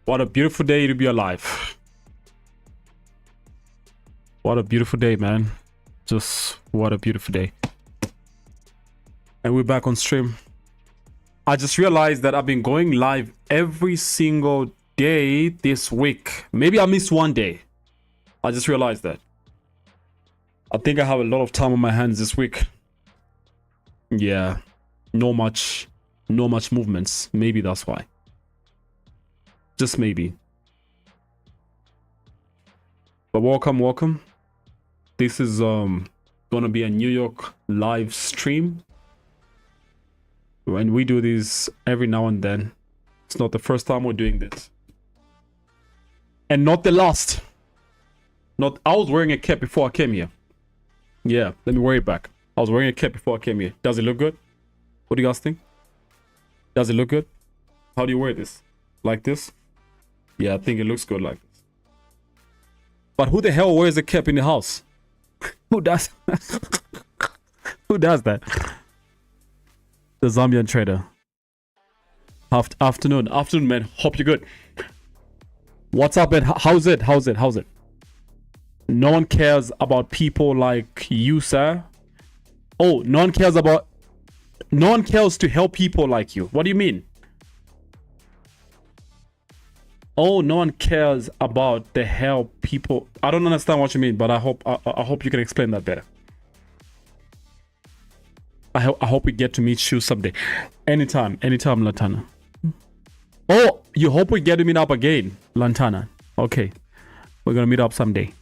What a beautiful day to be alive. What a beautiful day, man. Just what a beautiful day. And we're back on stream. I just realized that I've been going live every single day this week. Maybe I missed one day. I just realized that. I think I have a lot of time on my hands this week. Yeah. No much movements. Maybe that's why. Just maybe. But welcome. This is gonna be a New York live stream. When we do this every now and then. It's not the first time we're doing this. And not the last. I was wearing a cap before I came here. Yeah, let me wear it back. I was wearing a cap before I came here. Does it look good? What do you guys think? Does it look good? How do you wear this? Like this? Yeah, I think it looks good like this. But who the hell wears a cap in the house? Who does? Who does that? The Zambian trader. Afternoon, man. Hope you're good. What's up, man? How's it? No one cares about people like you, sir. Oh, no one cares to help people like you. What do you mean? Oh, no one cares about the help people. I don't understand what you mean, but I hope you can explain that better. I hope we get to meet you someday. Anytime, Lantana. Oh, you hope we get to meet up again, Lantana. Okay, we're gonna meet up someday.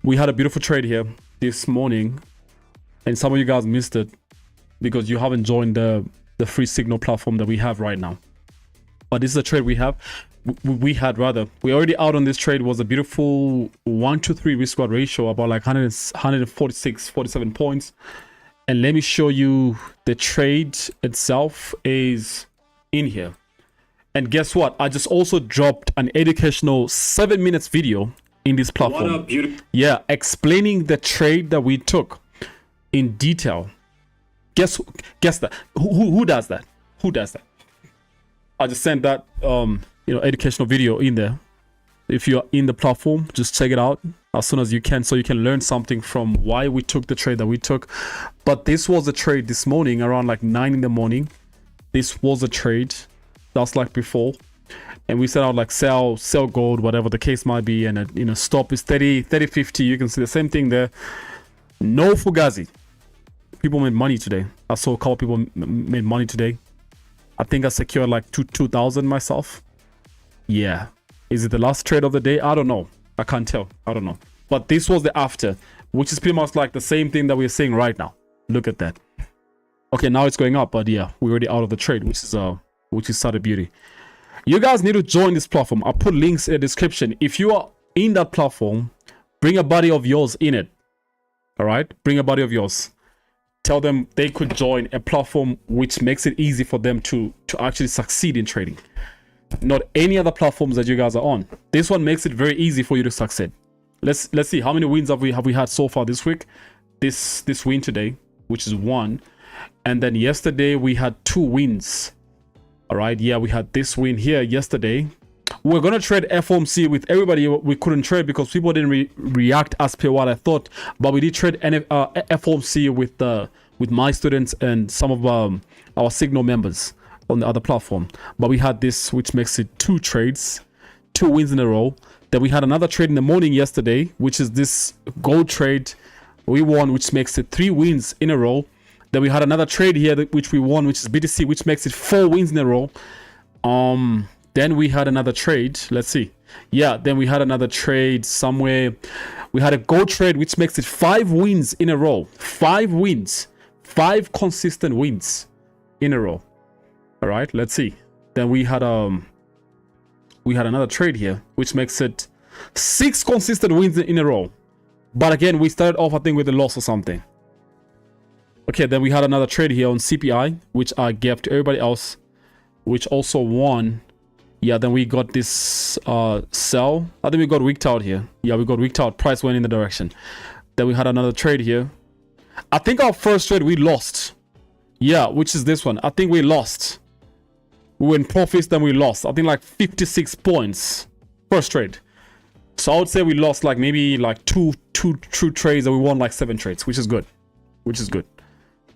We had a beautiful trade here this morning, and some of you guys missed it because you haven't joined the free signal platform that we have right now. But this is a trade we have. We already out on this trade. It was a beautiful 1-to-3 risk reward ratio, about like 47 points. And let me show you the trade itself is in here. And guess what? I just also dropped an educational 7 minutes video in this platform. What a beautiful. Yeah, explaining the trade that we took in detail. Guess that. Who does that? Who does that? I just sent that educational video in there. If you're in the platform, just check it out as soon as you can, so you can learn something from why we took the trade that we took. But this was a trade this morning around like 9 in the morning. This was a trade that's like before, and we set out like sell gold, whatever the case might be, and stop is 30.50. You can see the same thing there. No fugazi. People made money today. I saw a couple people made money today. I think I secured like 2,000 myself. Yeah. Is it the last trade of the day? I don't know. I can't tell. I don't know. But this was the after, which is pretty much like the same thing that we're seeing right now. Look at that. Okay, now it's going up, but yeah, we're already out of the trade, which is such a beauty. You guys need to join this platform. I'll put links in the description. If you are in that platform, bring a buddy of yours in it. All right? Bring a buddy of yours. Tell them they could join a platform which makes it easy for them to actually succeed in trading. Not any other platforms that you guys are on. This one makes it very easy for you to succeed. Let's see how many wins have we had so far this week. This win today, which is 1, and then yesterday we had 2 wins. All right, yeah, we had this win here yesterday. We're gonna trade FOMC with everybody. We couldn't trade because people didn't react as per what I thought, but we did trade FOMC with my students and some of our Signal members on the other platform. But we had this, which makes it 2 trades, 2 wins in a row. Then we had another trade in the morning yesterday, which is this gold trade we won, which makes it 3 wins in a row. Then we had another trade here which we won, which is BTC, which makes it 4 wins in a row. Then we had another trade. Let's see. Yeah, then we had another trade somewhere. We had a gold trade, which makes it 5 wins in a row. 5 wins. 5 consistent wins in a row. All right, let's see. Then we had another trade here, which makes it 6 consistent wins in a row. But again, we started off, I think, with a loss or something. Okay, then we had another trade here on CPI, which I gave to everybody else, which also won. Yeah, then we got this sell. I think we got wicked out here. Yeah, we got wicked out. Price went in the direction. Then we had another trade here. I think our first trade we lost. Yeah, which is this one. I think we lost. We were in profits, then we lost. I think like 56 points first trade. So I would say we lost like maybe like two true trades, and we won like 7 trades, which is good. Which is good.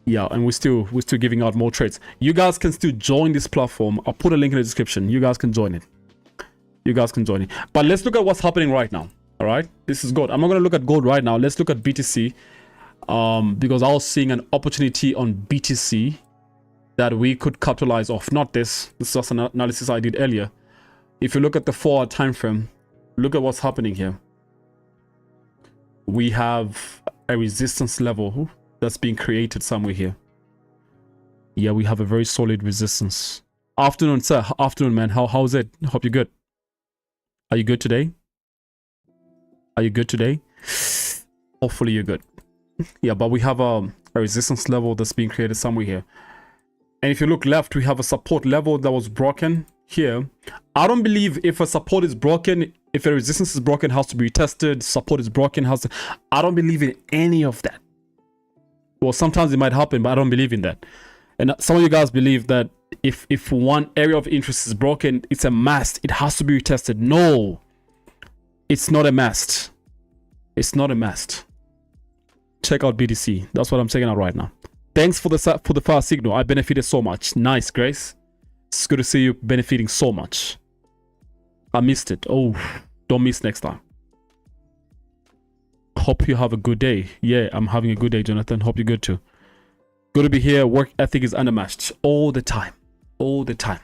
Yeah, and we're still giving out more trades. You guys can still join this platform. I'll put a link in the description. You guys can join it. You guys can join it. But let's look at what's happening right now. All right, this is good. I'm not going to look at gold right now. Let's look at BTC, because I was seeing an opportunity on BTC that we could capitalize off. Not this. This is just an analysis I did earlier. If you look at the 4-hour time frame, look at what's happening here. We have a resistance level that's being created somewhere here. Yeah, we have a very solid resistance. Afternoon, sir. Afternoon, man. How's it? Hope you're good. Are you good today? Are you good today? Hopefully you're good. Yeah, but we have a resistance level that's being created somewhere here. And if you look left, we have a support level that was broken here. I don't believe if a support is broken, if a resistance is broken, it has to be retested. Support is broken, has to... I don't believe in any of that. Well, sometimes it might happen, but I don't believe in that. And some of you guys believe that if one area of interest is broken, it's a must. It has to be retested. No, it's not a must. It's not a must. Check out BTC. That's what I'm checking out right now. Thanks for the fast signal. I benefited so much. Nice, Grace. It's good to see you benefiting so much. I missed it. Oh, don't miss next time. Hope you have a good day. Yeah, I'm having a good day, Jonathan. Hope you're good too. Good to be here. Work ethic is unmatched all the time. All the time.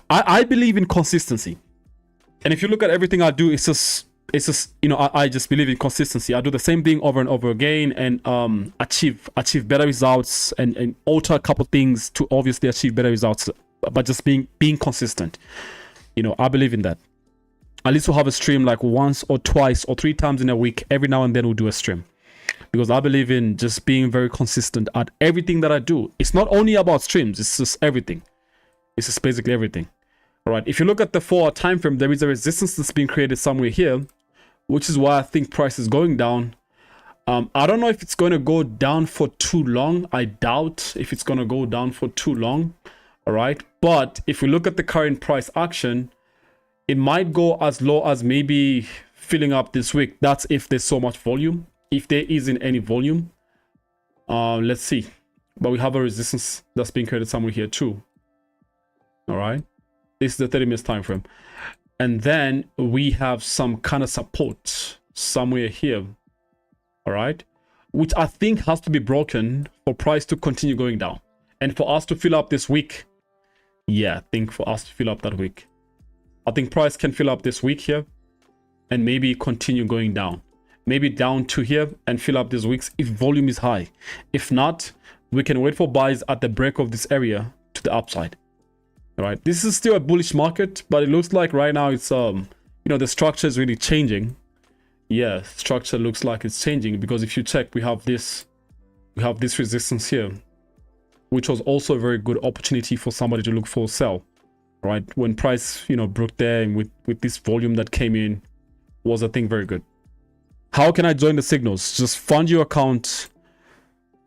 I believe in consistency. And if you look at everything I do, it's just you know, I just believe in consistency. I do the same thing over and over again, and achieve better results, and alter a couple things to obviously achieve better results, but just being consistent. You know, I believe in that. At least we'll have a stream like once or twice or 3 times in a week. Every now and then we'll do a stream, because I believe in just being very consistent at everything that I do. It's not only about streams, it's just everything. It's just basically everything. All right, if you look at the 4-hour time frame, there is a resistance that's being created somewhere here, which is why I think price is going down. I don't know if it's going to go down for too long. I doubt if it's going to go down for too long. All right, but if we look at the current price action, it might go as low as maybe filling up this week. That's if there's so much volume. If there isn't any volume, let's see. But we have a resistance that's being created somewhere here too. All right, this is the 30-minute time frame, and then we have some kind of support somewhere here. All right, which I think has to be broken for price to continue going down, and for us to fill up this week. Yeah, I think for us to fill up that week, I think price can fill up this week here, and maybe continue going down, maybe down to here and fill up these weeks if volume is high. If not, we can wait for buys at the break of this area to the upside. All right, this is still a bullish market, but it looks like right now it's you know, the structure is really changing. Yeah, structure looks like it's changing, because if you check, we have this resistance here, which was also a very good opportunity for somebody to look for a sell. Right, when price, you know, broke there, and with this volume that came in, was, I think, very good. How can I join the signals? Just fund your account,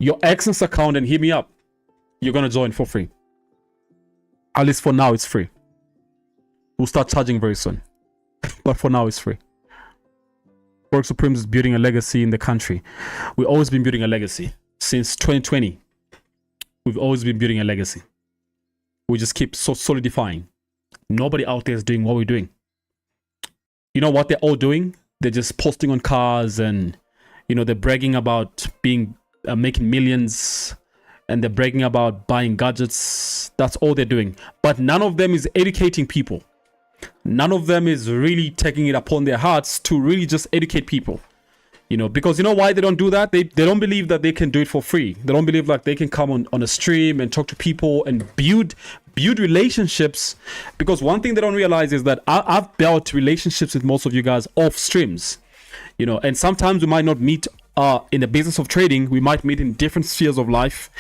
your Exodus account, and hit me up. You're gonna join for free. At least for now, it's free. We'll start charging very soon, but for now, it's free. Forex Supreme is building a legacy in the country. We've always been building a legacy since 2020. We've always been building a legacy. We just keep solidifying. Nobody out there is doing what we're doing. You know what they're all doing? They're just posting on cars, and you know, they're bragging about being making millions, and they're bragging about buying gadgets. That's all they're doing. But none of them is educating people. None of them is really taking it upon their hearts to really just educate people. You know, because you know why they don't do that? They don't believe that they can do it for free. They don't believe like they can come on a stream and talk to people and build relationships. Because one thing they don't realize is that I've built relationships with most of you guys off streams. You know, and sometimes we might not meet in the business of trading. We might meet in different spheres of life,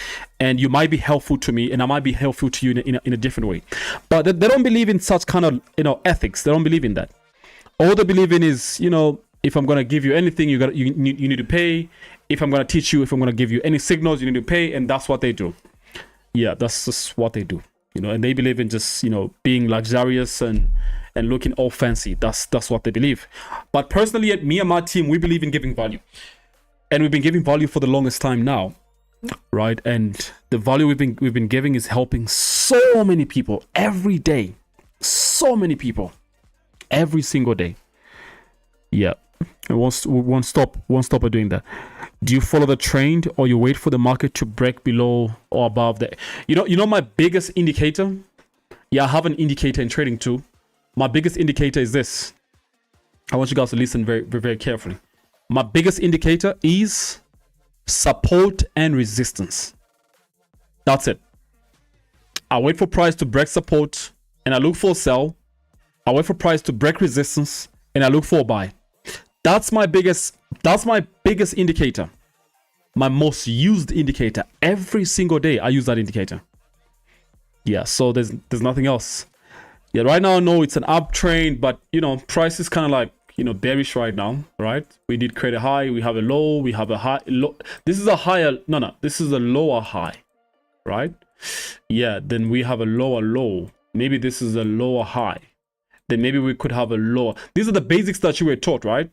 and you might be helpful to me, and I might be helpful to you in a different way. But they don't believe in such kind of, you know, ethics. They don't believe in that. All they believe in is, you know, if I'm going to give you anything, you need to pay. If I'm going to teach you, if I'm going to give you any signals, you need to pay. And that's what they do. Yeah, that's just what they do. you know, and they believe in just, you know, being luxurious and looking all fancy. That's what they believe. But personally, me and my team, we believe in giving value, and we've been giving value for the longest time now, right? And the value we've been giving is helping so many people every day, so many people every single day. Yeah, we won't stop at doing that. Do you follow the trend, or you wait for the market to break below or above the, you know my biggest indicator? Yeah, I have an indicator in trading too. My biggest indicator is this. I want you guys to listen very, very, very carefully. My biggest indicator is support and resistance. That's it. I wait for price to break support and I look for a sell. I wait for price to break resistance and I look for a buy. That's my biggest indicator. My most used indicator. Every single day I use that indicator. Yeah, so there's nothing else. Yeah, right now I know it's an uptrend, but you know, price is kind of like, you know, bearish right now, right? We did create a high, we have a low, we have a high, low. This is a higher, no, this is a lower high, right? Yeah, then we have a lower low. Maybe this is a lower high. Then maybe we could have a lower. These are the basics that you were taught, right?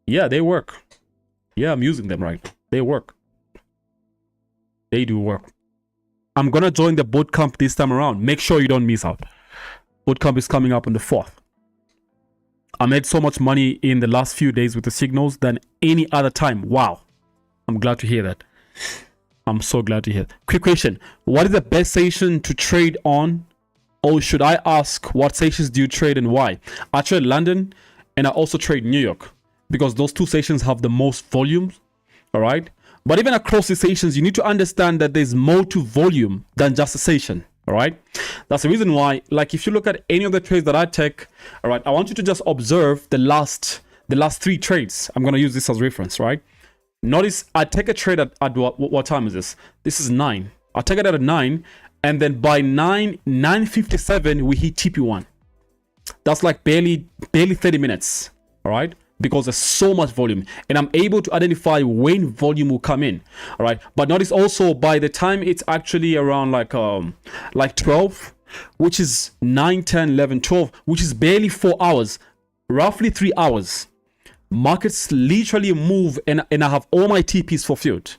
Yeah, they work. Yeah, I'm using them right now. They work. They do work. I'm gonna join the bootcamp this time around. Make sure you don't miss out. Bootcamp is coming up on the 4th. I made so much money in the last few days with the signals than any other time. Wow. I'm glad to hear that. I'm so glad to hear it. Quick question. What is the best session to trade on? Or should I ask, what sessions do you trade and why? I trade London and I also trade New York because those two sessions have the most volumes. All right. But even across the sessions, you need to understand that there's more to volume than just a session. All right. That's the reason why, like, if you look at any of the trades that I take, all right, I want you to just observe the last 3 trades. I'm going to use this as reference, right? Notice I take a trade at what time is this? This is 9. I take it at 9, and then by 9:57 we hit TP1. That's like barely 30 minutes. All right. Because there's so much volume and I'm able to identify when volume will come in. All right. But notice also by the time it's actually around like 12, which is 9, 10, 11, 12, which is barely 4 hours, roughly 3 hours, markets literally move and I have all my TPs fulfilled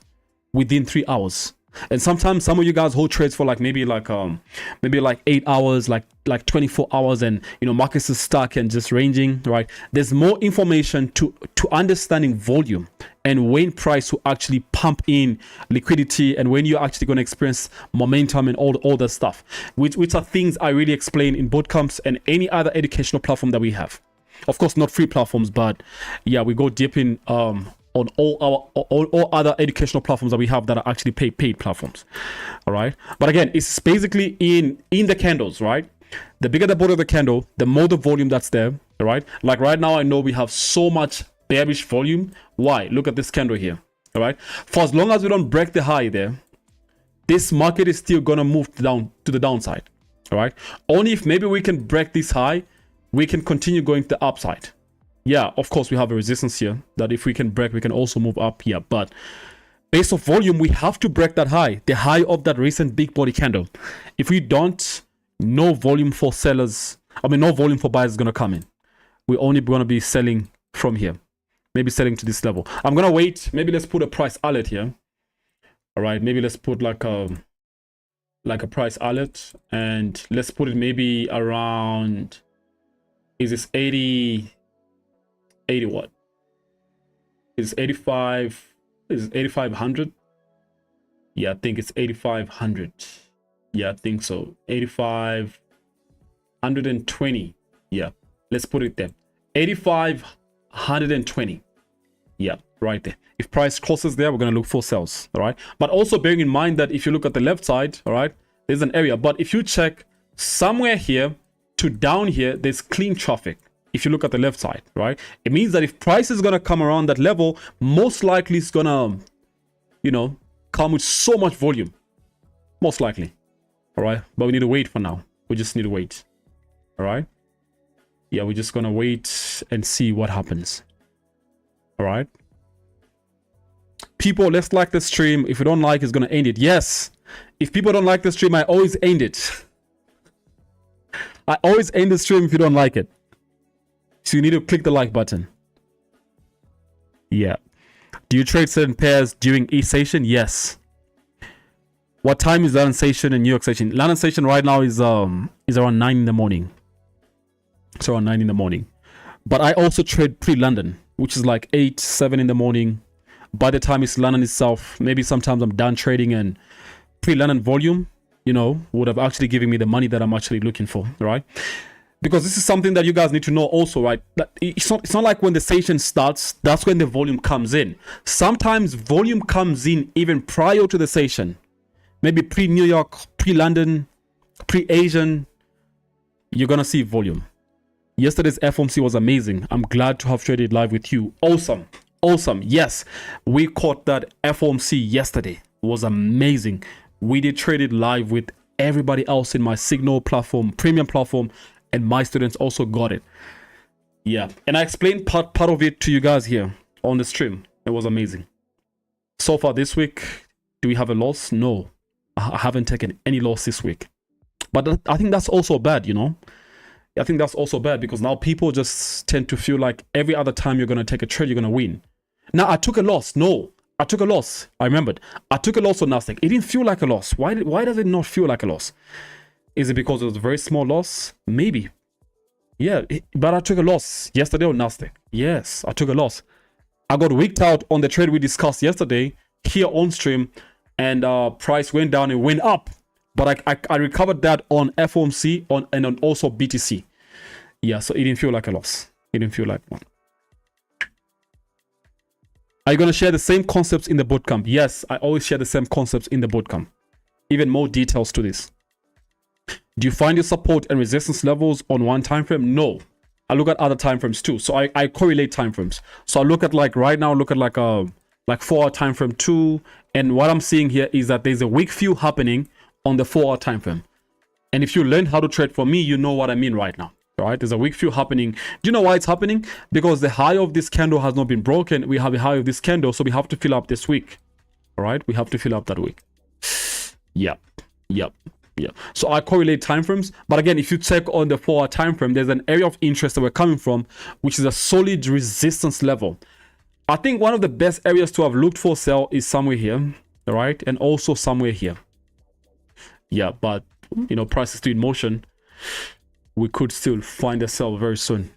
within 3 hours. And sometimes some of you guys hold trades for like maybe like 8 hours, like 24 hours, and you know, markets is stuck and just ranging, right? There's more information to understanding volume and when price will actually pump in liquidity and when you're actually going to experience momentum and all that stuff, which are things I really explain in bootcamps and any other educational platform that we have. Of course, not free platforms, but yeah, we go deep in on all other educational platforms that we have that are actually paid platforms. All right. But again, it's basically in the candles, right? The bigger the body of the candle, the more the volume that's there. All right. Like right now, I know we have so much bearish volume. Why? Look at this candle here. All right. For as long as we don't break the high there, this market is still going to move down to the downside. All right. Only if maybe we can break this high, we can continue going to the upside. Yeah, of course, we have a resistance here that if we can break, we can also move up here. But based on volume, we have to break that high, the high of that recent big body candle. If we don't, no volume for sellers, no volume for buyers is going to come in. We're only going to be selling from here, maybe selling to this level. I'm going to wait. Maybe let's put a price alert here. All right, maybe let's put like a price alert, and let's put it maybe around, is this 80 what? Is 85? Is 8500? Yeah, I think it's 8500. Yeah, I think so. 8520. Yeah, let's put it there. 8520. Yeah, right there. If price crosses there, we're gonna look for sales. All right. But also bearing in mind that if you look at the left side, all right, there's an area. But if you check somewhere here to down here, there's clean traffic. If you look at the left side, right, it means that if price is going to come around that level, most likely it's going to, you know, come with so much volume. Most likely. All right. But we need to wait for now. We just need to wait. All right. Yeah, we're just going to wait and see what happens. All right. People, let's like the stream. If you don't like, it's going to end it. Yes. If people don't like the stream, I always end it. I always end the stream if you don't like it. So you need to click the like button. Yeah. Do you trade certain pairs during East Station? Yes. What time is London Station and New York Station? London Station right now is around 9 in the morning. It's around 9 in the morning. But I also trade pre-London, which is like 8, 7 in the morning. By the time it's London itself, maybe sometimes I'm done trading, and pre-London volume, you know, would have actually given me the money that I'm actually looking for, right? Because this is something that you guys need to know also, right? That it's not like when the session starts, that's when the volume comes in. Sometimes volume comes in even prior to the session. Maybe pre-New York, pre-London, pre-Asian, you're going to see volume. Yesterday's FOMC was amazing. I'm glad to have traded live with you. Awesome. Awesome. Yes, we caught that FOMC yesterday. It was amazing. We did trade it live with everybody else in my Signal platform, premium platform, and my students also got it. Yeah, and I explained part of it to you guys here on the stream. It was amazing. So far this week, do we have a loss? No, I haven't taken any loss this week. But I think that's also bad, you know. I think that's also bad because now people just tend to feel like every other time you're going to take a trade, you're going to win. Now, I took a loss. No, I took a loss. I remembered. I took a loss on NASDAQ. It didn't feel like a loss. Why does it not feel like a loss? Is it because it was a very small loss? Maybe. Yeah, but I took a loss yesterday on NASDAQ. Yes, I took a loss. I got wicked out on the trade we discussed yesterday here on stream, and price went down and went up. But I recovered that on FOMC and on also BTC. Yeah, so it didn't feel like a loss. It didn't feel like one. Are you going to share the same concepts in the bootcamp? Yes, I always share the same concepts in the bootcamp. Even more details to this. Do you find your support and resistance levels on one time frame? No. I look at other time frames too. So I correlate time frames. So I look at like right now, look at like 4-hour time frame too. And what I'm seeing here is that there's a weak fill happening on the 4-hour time frame. And if you learn how to trade for me, you know what I mean right now. Right? There's a weak fill happening. Do you know why it's happening? Because the high of this candle has not been broken. We have a high of this candle, so we have to fill up this week. All right, we have to fill up that week. Yep. So I correlate time frames, but again, if you check on the 4-hour time frame, there's an area of interest that we're coming from, which is a solid resistance level. I think one of the best areas to have looked for sell is somewhere here, all right, and also somewhere here. Yeah, but you know, price is still in motion. We could still find a sell very soon.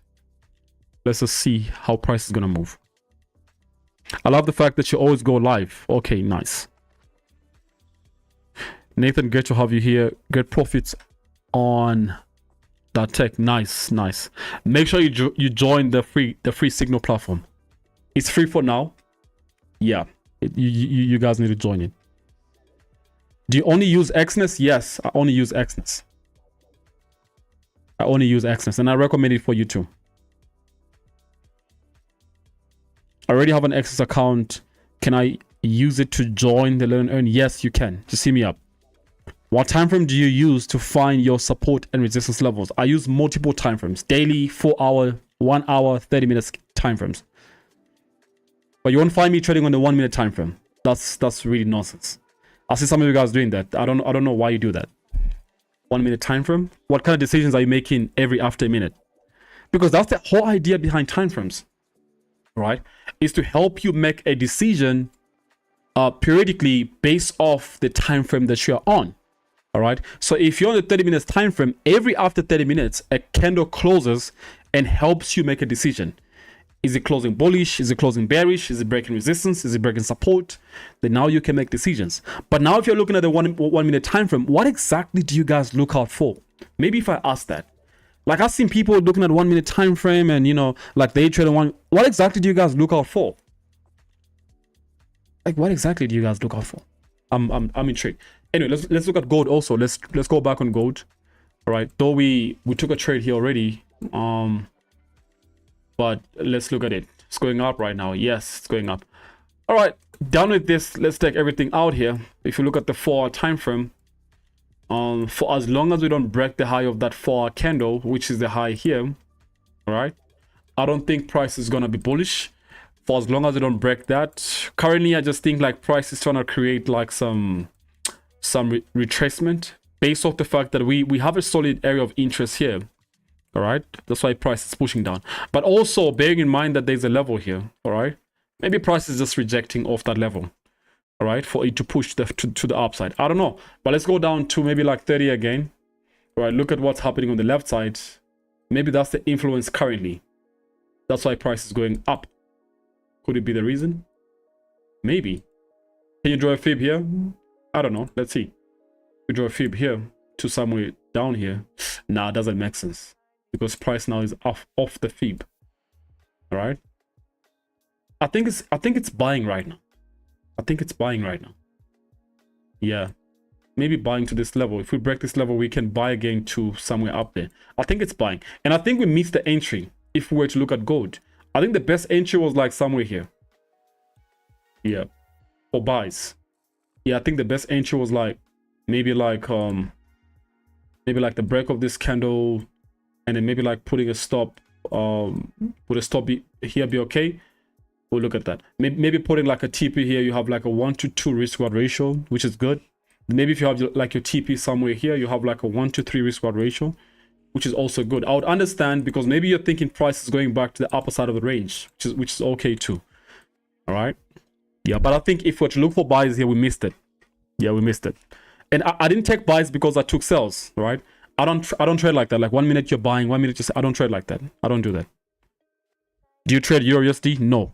Let's just see how price is gonna move. I love the fact that you always go live. Okay, nice. Nathan, great to have you here. Great profits on that tech. Nice. Make sure you join the free Signal platform. It's free for now. Yeah, you guys need to join it. Do you only use Exness? Yes, I only use Exness. And I recommend it for you too. I already have an Exness account. Can I use it to join the Learn and Earn? Yes, you can. Just hit me up. What time frame do you use to find your support and resistance levels? I use multiple time frames: daily, 4-hour, 1 hour, 30 minutes time frames. But you won't find me trading on the 1 minute time frame. That's really nonsense. I see some of you guys doing that. I don't know why you do that. 1 minute time frame. What kind of decisions are you making every after a minute? Because that's the whole idea behind time frames, right? Is to help you make a decision periodically based off the time frame that you're on. All right. So if you're on the 30 minutes time frame, every after 30 minutes, a candle closes and helps you make a decision. Is it closing bullish? Is it closing bearish? Is it breaking resistance? Is it breaking support? Then now you can make decisions. But now if you're looking at the one minute time frame, what exactly do you guys look out for? Maybe if I ask that. Like I've seen people looking at 1 minute time frame and you know, like they trade on one. What exactly do you guys look out for? Like what exactly do you guys look out for? I'm intrigued. Anyway, let's look at gold also. Let's go back on gold. All right. Though we took a trade here already. But let's look at it. It's going up right now. Yes, it's going up. All right, done with this. Let's take everything out here. If you look at the 4-hour time frame, for as long as we don't break the high of that 4-hour candle, which is the high here, all right, I don't think price is gonna be bullish for as long as we don't break that. Currently, I just think like price is trying to create like some retracement, based off the fact that we have a solid area of interest here. All right, that's why price is pushing down. But also bearing in mind that there's a level here. All right, maybe price is just rejecting off that level. All right, for it to push to the upside. I don't know, but let's go down to maybe like 30 again. All right, look at what's happening on the left side. Maybe that's the influence currently. That's why price is going up. Could it be the reason? Maybe. Can you draw a fib here? I don't know. Let's see. We draw a fib here to somewhere down here. Nah, it doesn't make sense because price now is off the fib. All right. I think it's buying right now. I think it's buying right now. Yeah. Maybe buying to this level. If we break this level, we can buy again to somewhere up there. I think it's buying. And I think we missed the entry if we were to look at gold. I think the best entry was like somewhere here. Yeah. Or buys. Yeah, I think the best entry was like maybe like the break of this candle and then maybe like putting a stop. Would a stop here be okay? We'll look at that. Maybe putting like a TP here, you have like a 1-to-2 risk reward ratio, which is good. Maybe if you have like your TP somewhere here, you have like a 1-to-3 risk reward ratio, which is also good. I would understand because maybe you're thinking price is going back to the upper side of the range, which is okay too. All right. Yeah, but I think if we're to look for buys here, we missed it. Yeah, we missed it. And I didn't take buys because I took sells, right? I don't trade like that. Like 1 minute you're buying, 1 minute I don't trade like that. I don't do that. Do you trade Euro USD? No.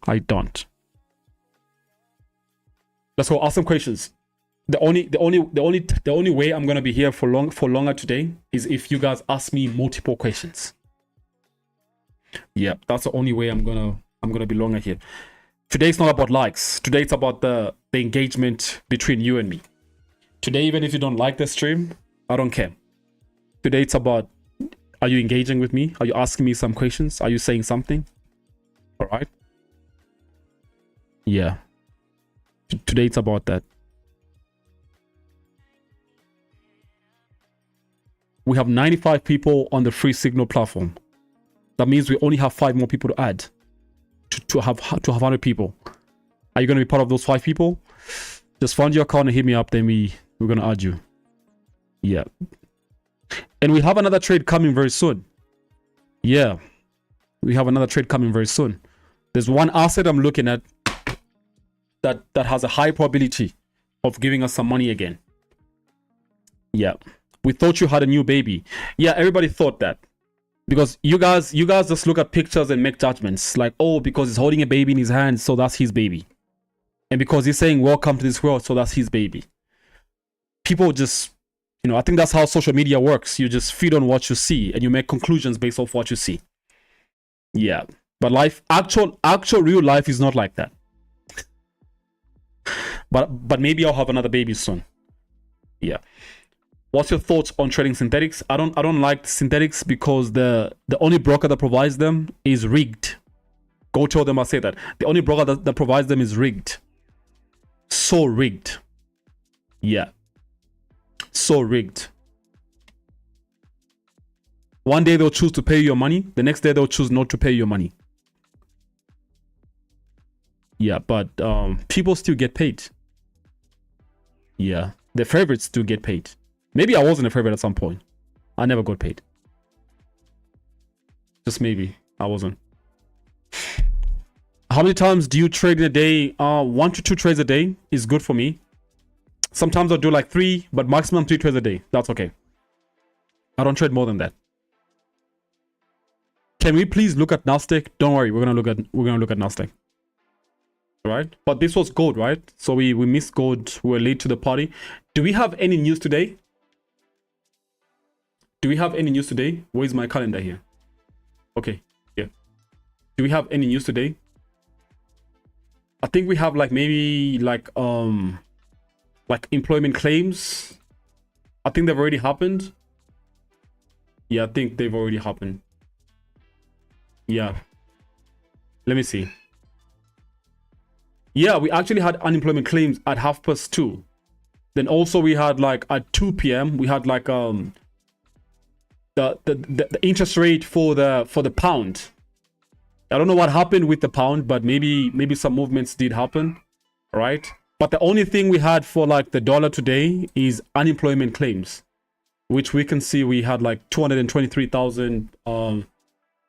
I don't. Let's go ask some questions. The only way I'm gonna be here for longer today is if you guys ask me multiple questions. Yeah, that's the only way I'm gonna be longer here. Today it's not about likes. Today it's about the engagement between you and me. Today, even if you don't like the stream, I don't care. Today it's about, are you engaging with me? Are you asking me some questions? Are you saying something? All right. Yeah. Today it's about that. We have 95 people on the free signal platform. That means we only have 5 more people to add to have 100 people. Are you going to be part of those 5 people? Just find your account and hit me up, then we're going to add you. Yeah. And we have another trade coming very soon. Yeah. We have another trade coming very soon. There's one asset I'm looking at that has a high probability of giving us some money again. Yeah. We thought you had a new baby. Yeah, everybody thought that. Because you guys just look at pictures and make judgments. Like, oh, because he's holding a baby in his hand, so that's his baby. And because he's saying, welcome to this world, so that's his baby. People just, I think that's how social media works. You just feed on what you see and you make conclusions based off what you see. Yeah. But life, actual real life is not like that. But maybe I'll have another baby soon. Yeah. What's your thoughts on trading synthetics? I don't like synthetics because the only broker that provides them is rigged. Go tell them I say that. The only broker that provides them is rigged. So rigged. Yeah. So rigged. One day they'll choose to pay you your money. The next day they'll choose not to pay you your money. Yeah, but people still get paid. Yeah, the favorites still get paid. Maybe I wasn't a favorite at some point. I never got paid. Just maybe I wasn't. How many times do you trade in a day? 1 to 2 trades a day is good for me. Sometimes I'll do like 3, but maximum 3 trades a day. That's okay. I don't trade more than that. Can we please look at NASDAQ? Don't worry, we're gonna look at NASDAQ. Right, but this was gold, right? So we missed gold. We're late to the party. Do we have any news today? Do we have any news today? Where's my calendar here? Okay, yeah. Do we have any news today? I think we have like maybe like employment claims. I think they've already happened. Yeah, I think they've already happened. Yeah. Let me see. Yeah, we actually had unemployment claims at 2:30. Then also we had like at 2 p.m. we had like the interest rate for the pound. I don't know what happened with the pound, but maybe some movements did happen, right? But the only thing we had for like the dollar today is unemployment claims, which we can see we had like 223,000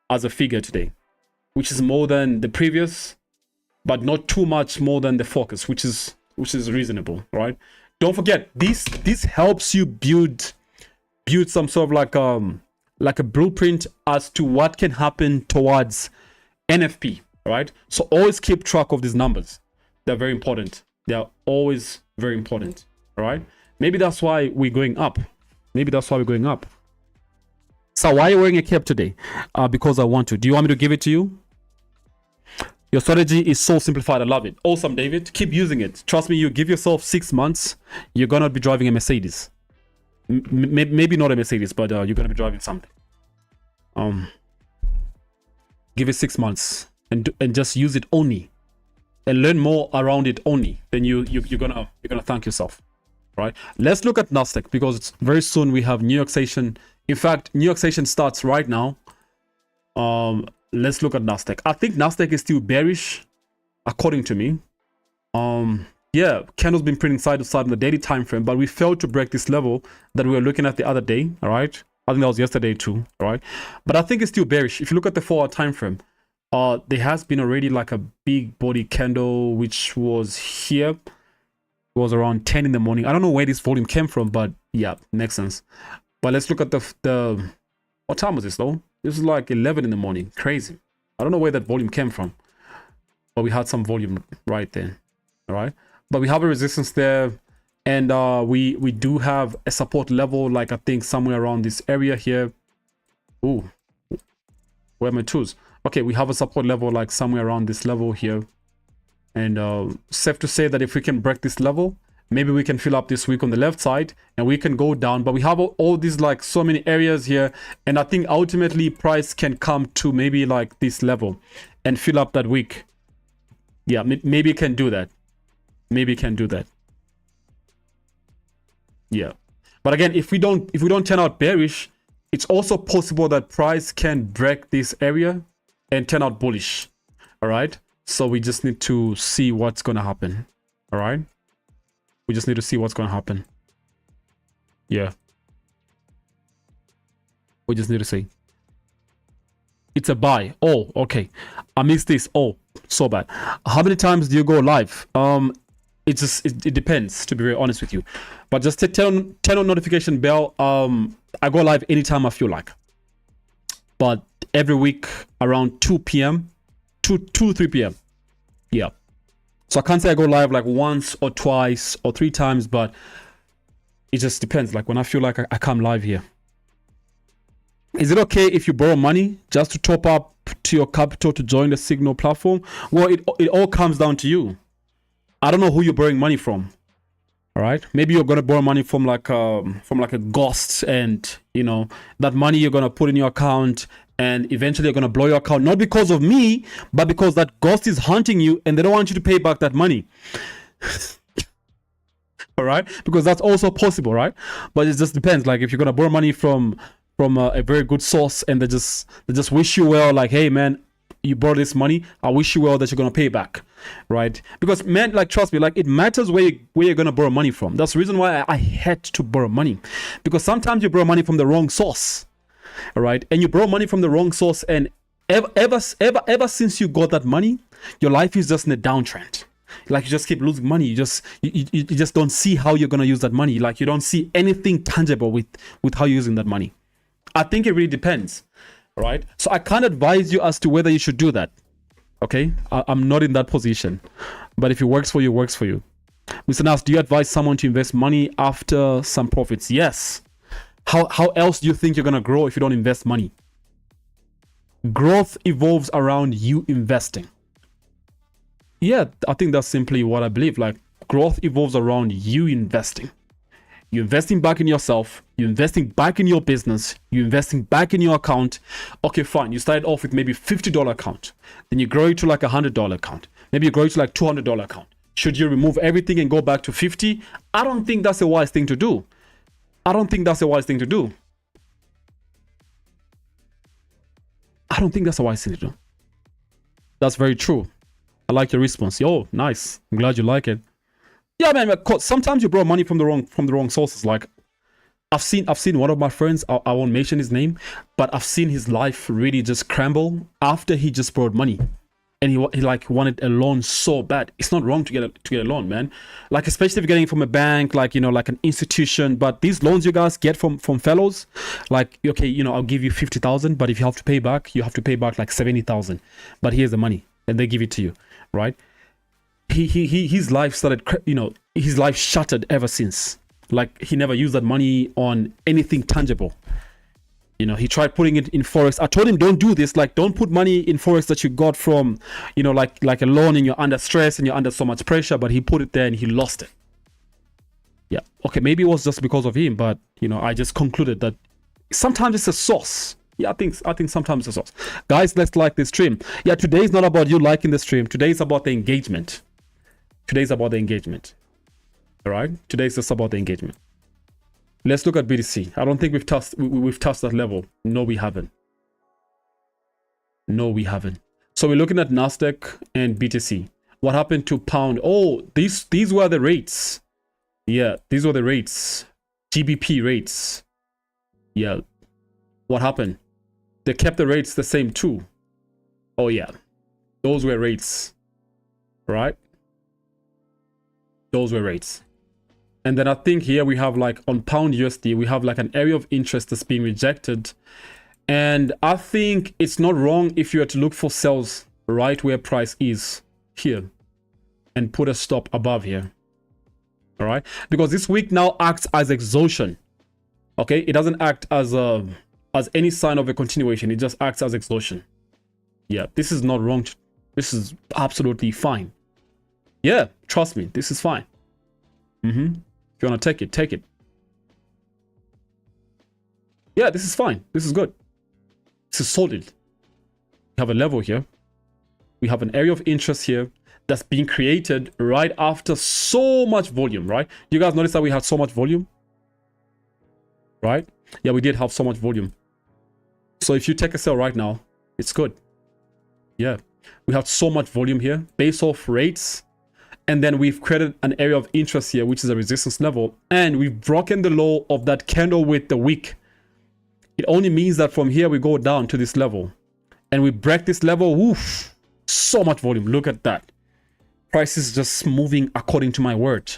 as a figure today, which is more than the previous, but not too much more than the focus, which is reasonable, right? Don't forget, this helps you build some sort of like a blueprint as to what can happen towards NFP, right? So always keep track of these numbers. They're very important. They are always very important, all right? Maybe that's why we're going up. Maybe that's why we're going up. So why are you wearing a cap today? Because I want to. Do you want me to give it to you? Your strategy is so simplified. I love it. Awesome, David. Keep using it. Trust me, you give yourself 6 months, you're going to be driving a Mercedes. Maybe not a Mercedes, but you're going to be driving something. Give it 6 months and just use it only. And learn more around it only, then you're gonna thank yourself, right? Let's look at NASDAQ, because it's very soon we have New York session. In fact, New York session starts right now. Let's look at NASDAQ. I think NASDAQ is still bearish, according to me. Yeah, candle's been printing side to side on the daily time frame, but we failed to break this level that we were looking at the other day. All right, I think that was yesterday too. All right, but I think it's still bearish. If you look at the 4-hour time frame, there has been already like a big body candle, which was here. It was around 10 in the morning. I don't know where this volume came from, but yeah, makes sense. But let's look at the what time was this though? This is like 11 in the morning. Crazy. I don't know where that volume came from, but we had some volume right there. All right, but we have a resistance there, and we do have a support level, like I think somewhere around this area here. Ooh, where are my tools? Okay, we have a support level like somewhere around this level here, and safe to say that if we can break this level, maybe we can fill up this week on the left side and we can go down. But we have all these like so many areas here, and I think ultimately price can come to maybe like this level and fill up that week. Yeah, maybe it can do that. Maybe it can do that. Yeah, but again, if we don't turn out bearish, it's also possible that price can break this area and turn out bullish. All right, so we just need to see what's gonna happen. All right, we just need to see what's gonna happen. Yeah, we just need to see. It's a buy. Oh, okay, I missed this. Oh, so bad. How many times do you go live? It depends, to be very honest with you, but just turn on notification bell. I go live anytime I feel like, but every week around 2 p.m. 3 p.m. Yeah, so I can't say I go live like once or twice or 3 times, but it just depends. Like when I feel like I come live here. Is it okay if you borrow money just to top up to your capital to join the Signal platform? Well, it all comes down to you. I don't know who you're borrowing money from. All right, maybe you're gonna borrow money from like a ghost, and you know that money you're gonna put in your account, and eventually you're gonna blow your account, not because of me, but because that ghost is hunting you and they don't want you to pay back that money. All right, because that's also possible, right? But it just depends. Like if you're gonna borrow money from a very good source and they just wish you well, like, hey man, you borrow this money, I wish you well that you're gonna pay back, right? Because man, like trust me, like it matters where you're gonna borrow money from. That's the reason why I had to borrow money, because sometimes you borrow money from the wrong source, all right? And you borrow money from the wrong source, and ever since you got that money, your life is just in a downtrend. Like you just keep losing money. You just don't see how you're gonna use that money. Like you don't see anything tangible with how you're using that money. I think it really depends. Right, so I can't advise you as to whether you should do that. Okay, I'm not in that position, but if it works for you, works for you. Mr. Nas, do you advise someone to invest money after some profits? Yes. How else do you think you're gonna grow if you don't invest money? Growth evolves around you investing. Yeah, I think that's simply what I believe. Like growth evolves around you investing. You're investing back in yourself, you're investing back in your business, you're investing back in your account. Okay, fine. You started off with maybe $50 account. Then you grow it to like a $100 account. Maybe you grow it to like $200 account. Should you remove everything and go back to 50? I don't think that's a wise thing to do. I don't think that's a wise thing to do. I don't think that's a wise thing to do. That's very true. I like your response. Yo, nice. I'm glad you like it. Yeah, man. Because sometimes you borrow money from the wrong sources. Like I've seen one of my friends. I won't mention his name, but I've seen his life really just crumble after he just borrowed money, and he like wanted a loan so bad. It's not wrong to get a loan, man. Like especially if you're getting it from a bank, like like an institution. But these loans you guys get from fellows, like okay, I'll give you 50,000, but if you have to pay back, you have to pay back like 70,000. But here's the money, and they give it to you, right? His life started, his life shattered ever since. Like he never used that money on anything tangible. He tried putting it in forex. I told him, don't do this. Like, don't put money in forex that you got from, like a loan, and you're under stress and you're under so much pressure. But he put it there and he lost it. Yeah. Okay. Maybe it was just because of him, but I just concluded that sometimes it's a source. Yeah, I think sometimes it's a source. Guys, let's like this stream. Yeah, today is not about you liking the stream. Today is about the engagement. Today's about the engagement. All right. Today's just about the engagement. Let's look at BTC. I don't think we've touched that level. No, we haven't. No, we haven't. So we're looking at NASDAQ and BTC. What happened to pound? Oh, these were the rates. Yeah, these were the rates. GBP rates. Yeah. What happened? They kept the rates the same too. Oh yeah. Those were rates. Right? Those were rates. And then I think here we have like on pound USD, we have like an area of interest that's being rejected. And I think it's not wrong if you were to look for sells right where price is here and put a stop above here. All right. Because this week now acts as exhaustion. Okay. It doesn't act as any sign of a continuation. It just acts as exhaustion. Yeah. This is not wrong. This is absolutely fine. Yeah. Trust me. This is fine. If you want to take it, take it. Yeah, this is fine. This is good. This is solid. We have a level here. We have an area of interest here that's being created right after so much volume, right? You guys notice that we had so much volume, right? Yeah, we did have so much volume. So if you take a sell right now, it's good. Yeah, we have so much volume here based off rates. And then we've created an area of interest here, which is a resistance level. And we've broken the low of that candle with the wick. It only means that from here we go down to this level. And we break this level. Woof, so much volume. Look at that. Price is just moving according to my word.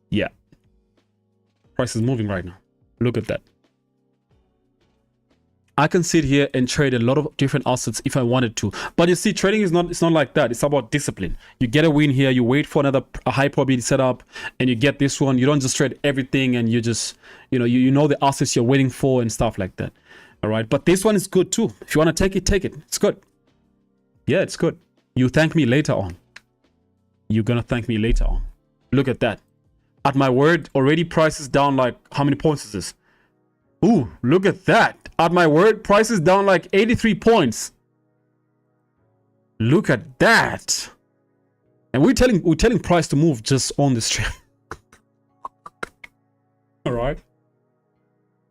Yeah. Price is moving right now. Look at that. I can sit here and trade a lot of different assets if I wanted to. But you see, trading is it's not like that. It's about discipline. You get a win here, you wait for a high probability setup, and you get this one. You don't just trade everything and you just, you know the assets you're waiting for and stuff like that. All right. But this one is good too. If you want to take it, take it. It's good. Yeah, it's good. You thank me later on. You're going to thank me later on. Look at that. At my word, already price is down like, how many points is this? Ooh, look at that. At my word, price is down like 83 points. Look at that. And we're telling price to move just on the stream. All right.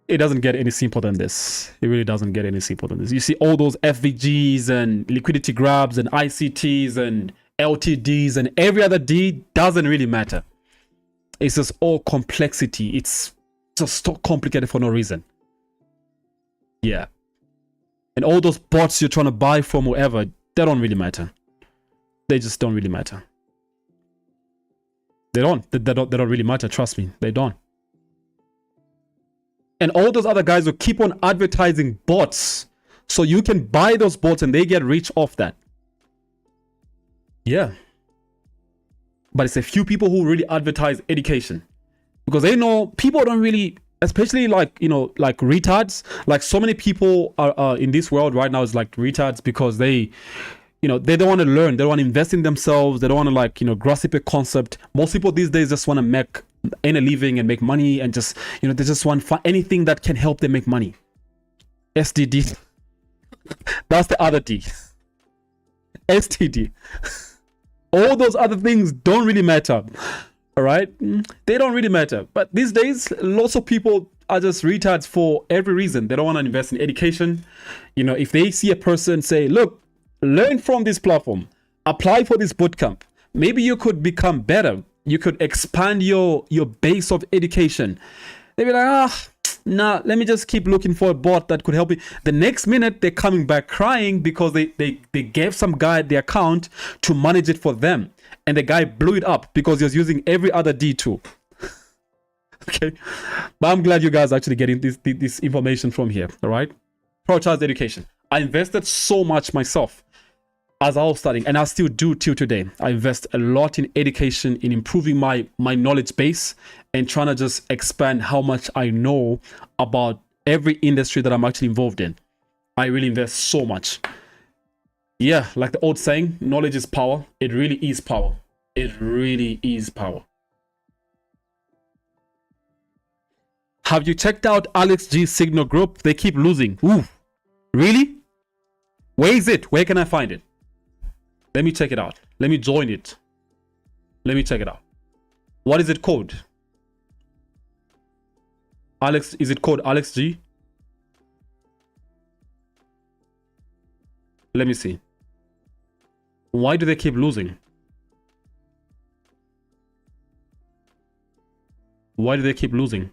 It doesn't get any simpler than this. It really doesn't get any simpler than this. You see all those FVGs and liquidity grabs and ICTs and LTDs and every other D doesn't really matter. It's just all complexity. It's just so complicated for no reason. Yeah. And all those bots you're trying to buy from whoever, they don't really matter. They just don't really matter. They don't really matter. Trust me, they don't. And all those other guys will keep on advertising bots so you can buy those bots and they get rich off that. Yeah. But it's a few people who really advertise education because they know people don't really, especially like, like retards, like so many people are in this world right now is like retards because they, they don't want to learn. They don't want to invest in themselves. They don't want to like, grasp a concept. Most people these days just want to make a living and make money and just, they just want anything that can help them make money. SDD. That's the other D. STD. All those other things don't really matter. All right. They don't really matter. But these days, lots of people are just retards for every reason. They don't want to invest in education. If they see a person say, look, learn from this platform, apply for this bootcamp. Maybe you could become better. you could expand your base of education. They'd be like, nah, let me just keep looking for a bot that could help me. The next minute, they're coming back crying because they gave some guy the account to manage it for them. And the guy blew it up because he was using every other D2. Okay. But I'm glad you guys are actually getting this information from here. All right. Prioritize education. I invested so much myself as I was studying, and I still do till today. I invest a lot in education, in improving my knowledge base, and trying to just expand how much I know about every industry that I'm actually involved in. I really invest so much. Yeah, like the old saying, knowledge is power. It really is power. It really is power. Have you checked out Alex G's Signal group? They keep losing. Ooh, really? Where is it? Where can I find it? Let me check it out. Let me join it. Let me check it out. What is it called? Alex, is it called Alex G? Let me see. Why do they keep losing? Why do they keep losing?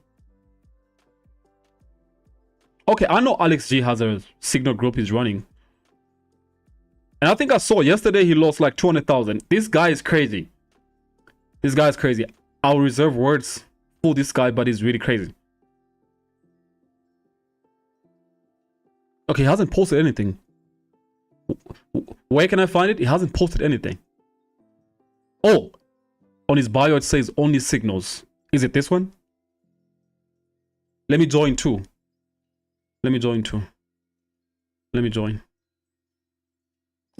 Okay, I know Alex G has a Signal group he's running. And I think I saw yesterday he lost like 200,000. This guy is crazy. This guy is crazy. I'll reserve words for this guy, but he's really crazy. Okay, he hasn't posted anything. Where can I find it? He hasn't posted anything. Oh, on his bio it says only signals. Is it this one? Let me join too. Let me join too. Let me join.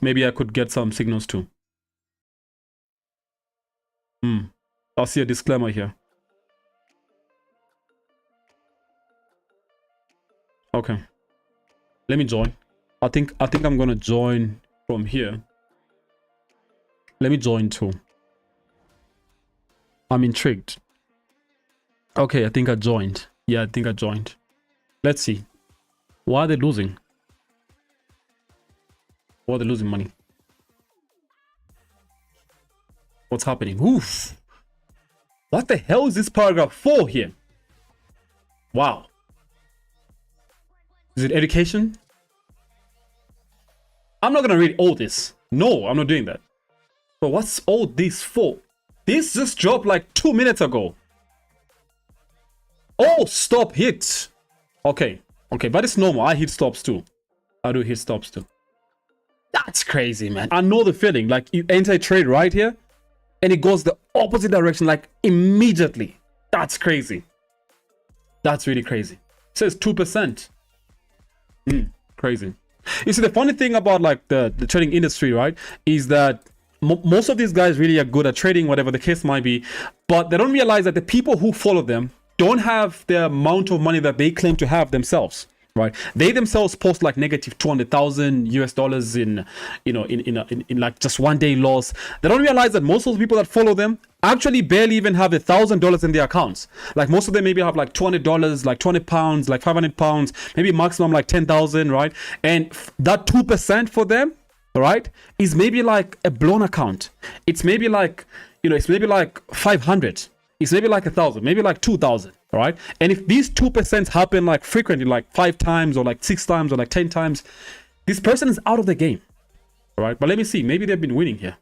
Maybe I could get some signals too. I'll see a disclaimer here. Okay. Let me join. I think I'm gonna join from here. Let me join too. I'm intrigued. Okay, I think I joined. Yeah, I think I joined. Let's see. Why are they losing? Why are they losing money? What's happening? Oof. What the hell is this paragraph for here? Wow. Is it education? I'm not gonna read all this. No, I'm not doing that. But what's all this for? This just dropped like 2 minutes ago. Oh, stop hit. Okay. Okay, but it's normal. I hit stops too. I do hit stops too. That's crazy, man. I know the feeling. Like you enter a trade right here and it goes the opposite direction like immediately. That's crazy. That's really crazy. It says 2%. Crazy. You see, the funny thing about like the trading industry, right, is that most of these guys really are good at trading, whatever the case might be, but they don't realize that the people who follow them don't have the amount of money that they claim to have themselves, right? They themselves post like negative 200,000 US dollars in, you know, in like just 1 day loss. They don't realize that most of the people that follow them actually barely even have $1,000 in their accounts. Like most of them maybe have like $20, like 20 pounds, like 500 pounds, maybe maximum like 10,000, right? And that 2% for them, right, is maybe like a blown account. It's maybe like, you know, it's maybe like 500. It's maybe like 1,000, maybe like 2,000, all right? And if these 2% happen like frequently, like 5 times or like 6 times or like 10 times, this person is out of the game, all right? But let me see, maybe they've been winning here.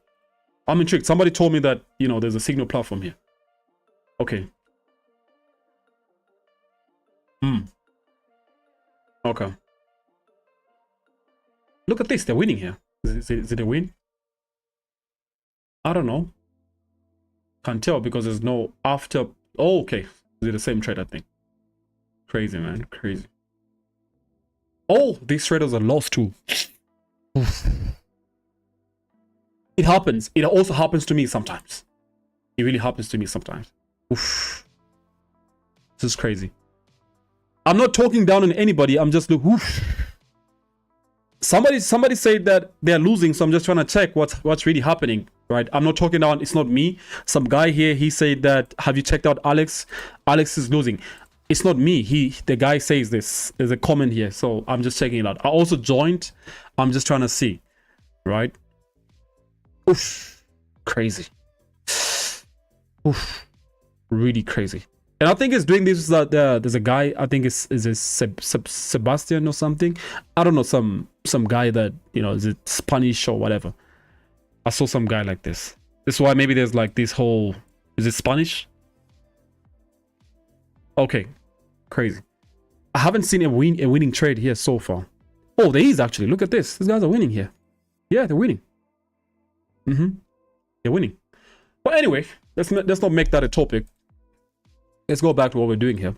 I'm intrigued. Somebody told me that, you know, there's a Signal platform here. Okay. Okay. Look at this, they're winning here. Is it a win? I don't know. Can't tell because there's no after. Oh, okay. Is it the same trade? I think. Crazy, man. Crazy. Oh, these traders are lost too. It happens. It also happens to me sometimes. It really happens to me sometimes. Oof. This is crazy. I'm not talking down on anybody. I'm just oof. Somebody said that they're losing, so I'm just trying to check what's really happening. Right, I'm not talking down. It's not me. Some guy here, he said that, have you checked out Alex? Alex is losing. It's not me. The guy says this. There's a comment here, so I'm just checking it out. I also joined. I'm just trying to see. Right. Oof. Crazy. Oof, really crazy. And I think it's doing this that there's a guy, I think it's Sebastian or something. I don't know, some guy that, you know, is it Spanish or whatever. I saw some guy like this. This is why maybe there's like this whole, is it Spanish? Okay, crazy. I haven't seen a winning trade here so far. Oh, there is actually. Look at this. These guys are winning here. Yeah, they're winning. They're winning. But anyway, let's not make that a topic. Let's go back to what we're doing here.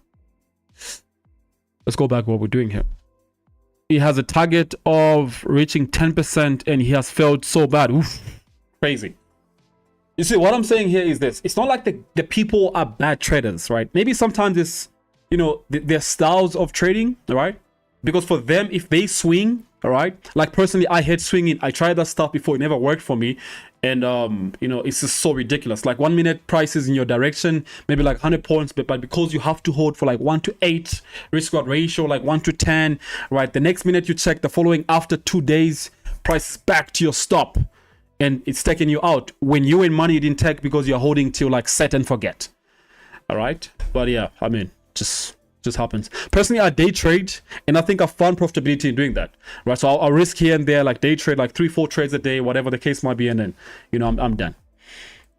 He has a target of reaching 10% and he has failed so bad. Oof, crazy. You see, what I'm saying here is this. It's not like the people are bad traders, right? Maybe sometimes it's, you know, their styles of trading, right? Because for them, if they swing, all right, like personally, I hate swinging. I tried that stuff before. It never worked for me. And, you know, it's just so ridiculous. Like 1 minute prices in your direction, maybe like 100 points, but because you have to hold for like 1:8 risk reward ratio, like 1:10, right? The next minute you check the following after 2 days, price is back to your stop and it's taking you out. When you win money, you didn't take because you're holding till like set and forget. All right. But yeah, I mean, just happens. Personally, I day trade and I think I found profitability in doing that, right? So I'll risk here and there, like day trade, like 3-4 trades a day, whatever the case might be, and then, you know, I'm done.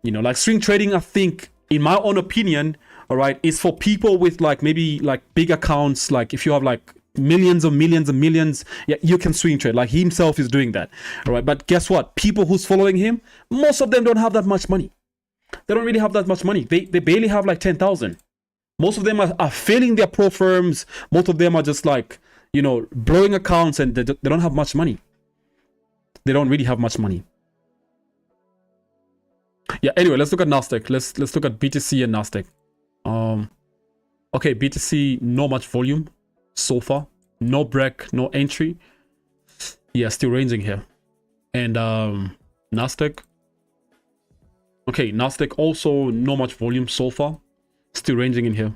You know, like swing trading, I think, in my own opinion, all right, is for people with like maybe like big accounts. Like if you have like millions and millions, yeah, you can swing trade. Like he himself is doing that, all right? But guess what? People who's following him, most of them don't have that much money. They don't really have that much money. They barely have like 10,000. Most of them are failing their pro firms. Most of them are just like, you know, blowing accounts and they don't have much money. They don't really have much money. Yeah, anyway, let's look at NASDAQ. Let's look at BTC and NASDAQ. Okay, BTC, not much volume so far. No break, no entry. Yeah, still ranging here. And NASDAQ. Okay, NASDAQ also not much volume so far. Still ranging in here.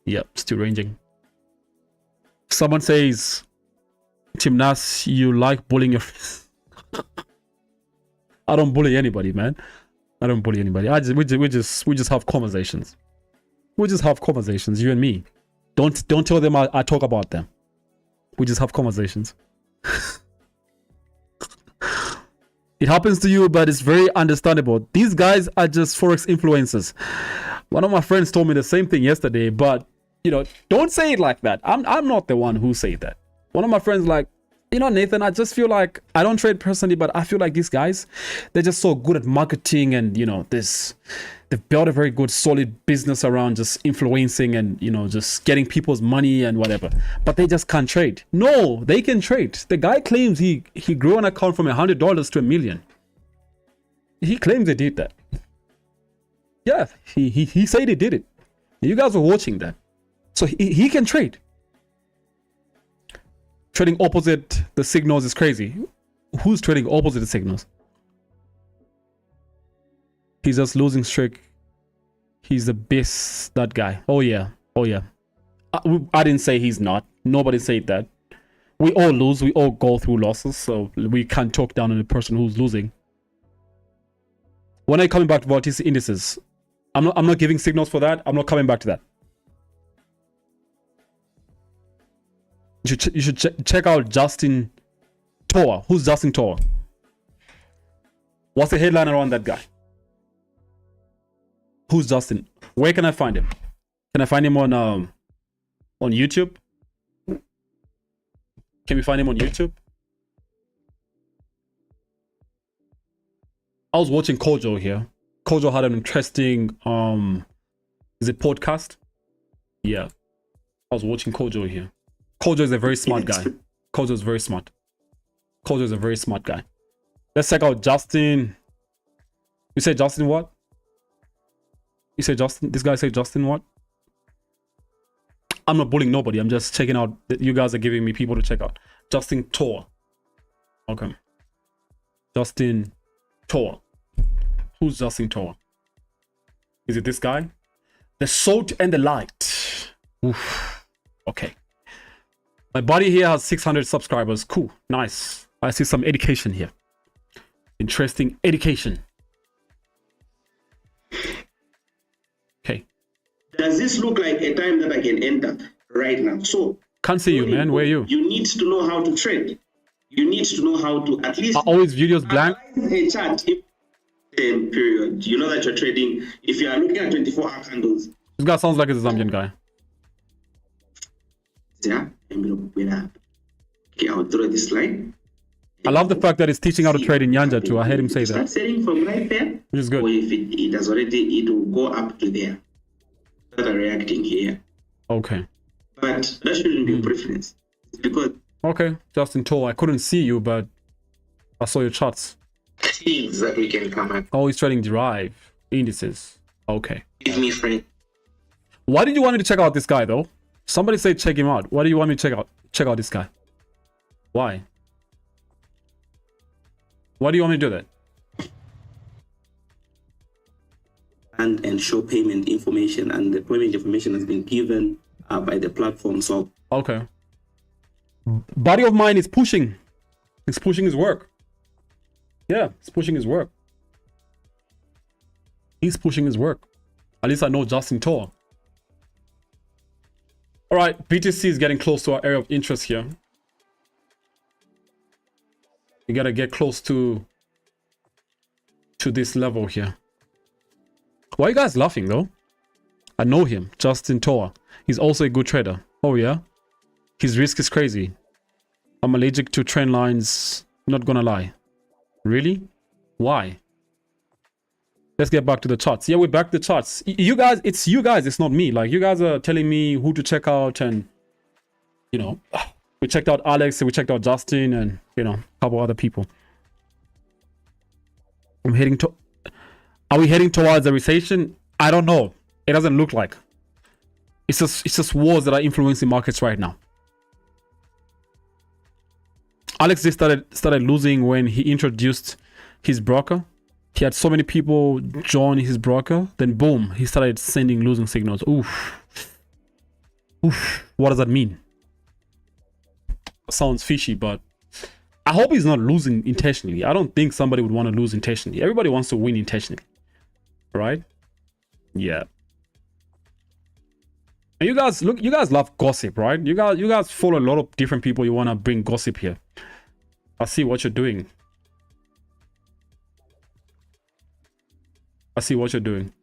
Yep, still ranging. Someone says, Team Nas, you like bullying your I don't bully anybody, man. I don't bully anybody. We just have conversations. We just have conversations, you and me. Don't tell them I talk about them. We just have conversations. It happens to you, but it's very understandable. These guys are just Forex influencers. One of my friends told me the same thing yesterday, but, you know, don't say it like that. I'm not the one who said that. One of my friends like, you know, Nathan, I just feel like, I don't trade personally, but I feel like these guys, they're just so good at marketing and, you know, they've built a very good, solid business around just influencing and, you know, just getting people's money and whatever. But they just can't trade. No, they can trade. The guy claims he grew an account from $100 to $1 million. He claims he did that. Yeah, he said he did it. You guys were watching that. So he can trade. Trading opposite the signals is crazy. Who's trading opposite the signals? He's just losing streak. He's the best, that guy. Oh yeah. Oh yeah. I didn't say he's not. Nobody said that. We all lose. We all go through losses. So we can't talk down on the person who's losing. When are you coming back to volatility indices? I'm not giving signals for that. I'm not coming back to that. You should check out Justin Toa. Who's Justin Toa? What's the headline around that guy? Who's Justin? Where can I find him? Can I find him on YouTube? Can we find him on YouTube? I was watching Kojo here. Kojo had an interesting is it podcast? Yeah. I was watching Kojo here. Kojo is a very smart guy. Kojo is very smart. Kojo is a very smart guy. Let's check out Justin. You say Justin what? You say Justin? This guy say Justin what? I'm not bullying nobody. I'm just checking out. You guys are giving me people to check out. Justin Tor. Okay. Justin Tor. Who's Justin Tor? Is it this guy? The salt and the light. Oof. Okay. My buddy here has 600 subscribers. Cool. Nice. I see some education here. Interesting education. does this look like a time that I can enter right now? So can't see you, man. Where are you? You need to know how to trade. You need to know how to at least always videos blank. A chart period. You know that you're trading. If you are looking at 24-hour candles. This guy sounds like a Zambian guy. Yeah, okay, I'll throw this line. I love the fact that he's teaching how to trade in Nyanja too. I heard him say that. Start selling from right there, which is good. Or if it has already, it will go up to there. That are reacting here. Okay. But that shouldn't be a preference. It's because. Okay, Justin Toll, I couldn't see you, but I saw your charts. Things that we can come at. Oh, he's trading derived indices. Okay. Give me friend. Why did you want me to check out this guy though? Somebody say check him out. Why do you want me to check out this guy? Why? Why do you want me to do that? And show payment information, and the payment information has been given by the platform. So okay. Buddy of mine is pushing. He's pushing his work. Yeah, he's pushing his work. He's pushing his work. At least I know Justin Tor. All right, BTC is getting close to our area of interest here. You gotta get close to this level here. Why are you guys laughing though? I know him, Justin Tor. He's also a good trader. Oh yeah? His risk is crazy. I'm allergic to trend lines, not gonna lie. Really? Why? Let's get back to the charts. Yeah, we're back to the charts. You guys, it's you guys, it's not me. Like, you guys are telling me who to check out, and, you know, we checked out Alex, we checked out Justin, and, you know, a couple other people. I'm heading to... Are we heading towards a recession? I don't know. It doesn't look like. It's just wars that are influencing markets right now. Alex just started losing when he introduced his broker. He had so many people join his broker, then boom, he started sending losing signals. Oof. Oof. What does that mean? Sounds fishy, but I hope he's not losing intentionally. I don't think somebody would want to lose intentionally. Everybody wants to win intentionally, right? Yeah. And you guys, look, you guys love gossip, right? You guys follow a lot of different people. You want to bring gossip here. I see what you're doing. I see what you're doing.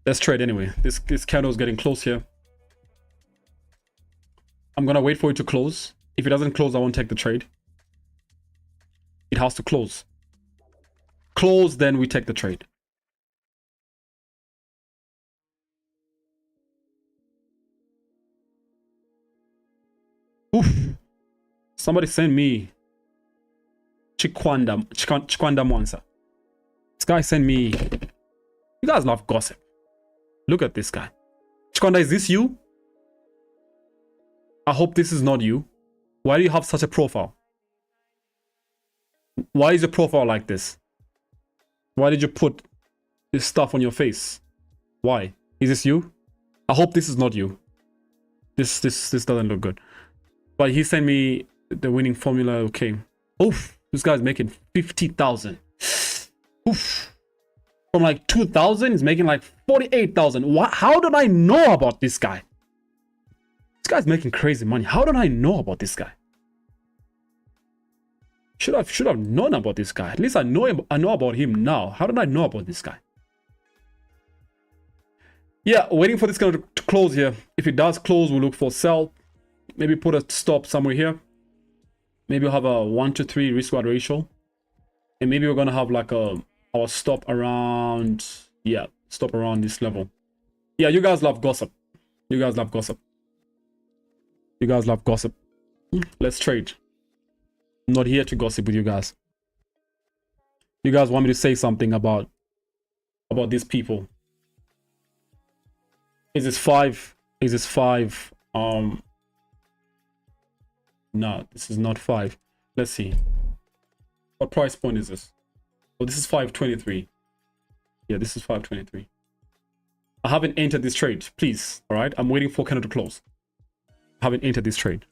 Let's trade anyway. This candle is getting close here. I'm gonna wait for it to close. If it doesn't close, I won't take the trade. It has to close. Close, then we take the trade. Oof. Somebody send me Chikwanda Mwansa. This guy sent me... You guys love gossip. Look at this guy. Chikwanda, is this you? I hope this is not you. Why do you have such a profile? Why is your profile like this? Why did you put this stuff on your face? Why? Is this you? I hope this is not you. This doesn't look good. But he sent me the winning formula. Okay. Oof. This guy's making 50,000. Oof. From like 2,000, he's making like 48,000. How did I know about this guy? This guy's making crazy money. How did I know about this guy? Should have known about this guy. At least I know him. I know about him now. How did I know about this guy? Yeah, waiting for this guy to close here. If it does close, we'll look for sell. Maybe put a stop somewhere here. Maybe we'll have a 1 to 3 risk reward ratio. And maybe we're gonna have like our stop around, yeah, stop around this level. Yeah, you guys love gossip. You guys love gossip. You guys love gossip. Let's trade. I'm not here to gossip with you guys. You guys want me to say something about these people. Is this 5? Is this 5? No, this is not 5. Let's see. What price point is this? Oh, this is 523. Yeah, this is 523. I haven't entered this trade, please. All right, I'm waiting for candle to close. I haven't entered this trade.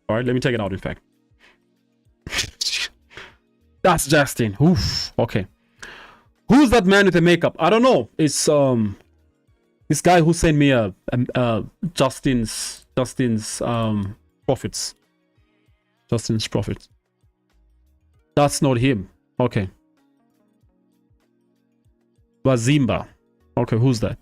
All right, let me take it out, in fact. That's Justin. Oof. Okay. Who's that man with the makeup? I don't know. It's This guy who sent me Justin's profits. Justin's profits. That's not him. Okay. Bazimba. Okay, who's that?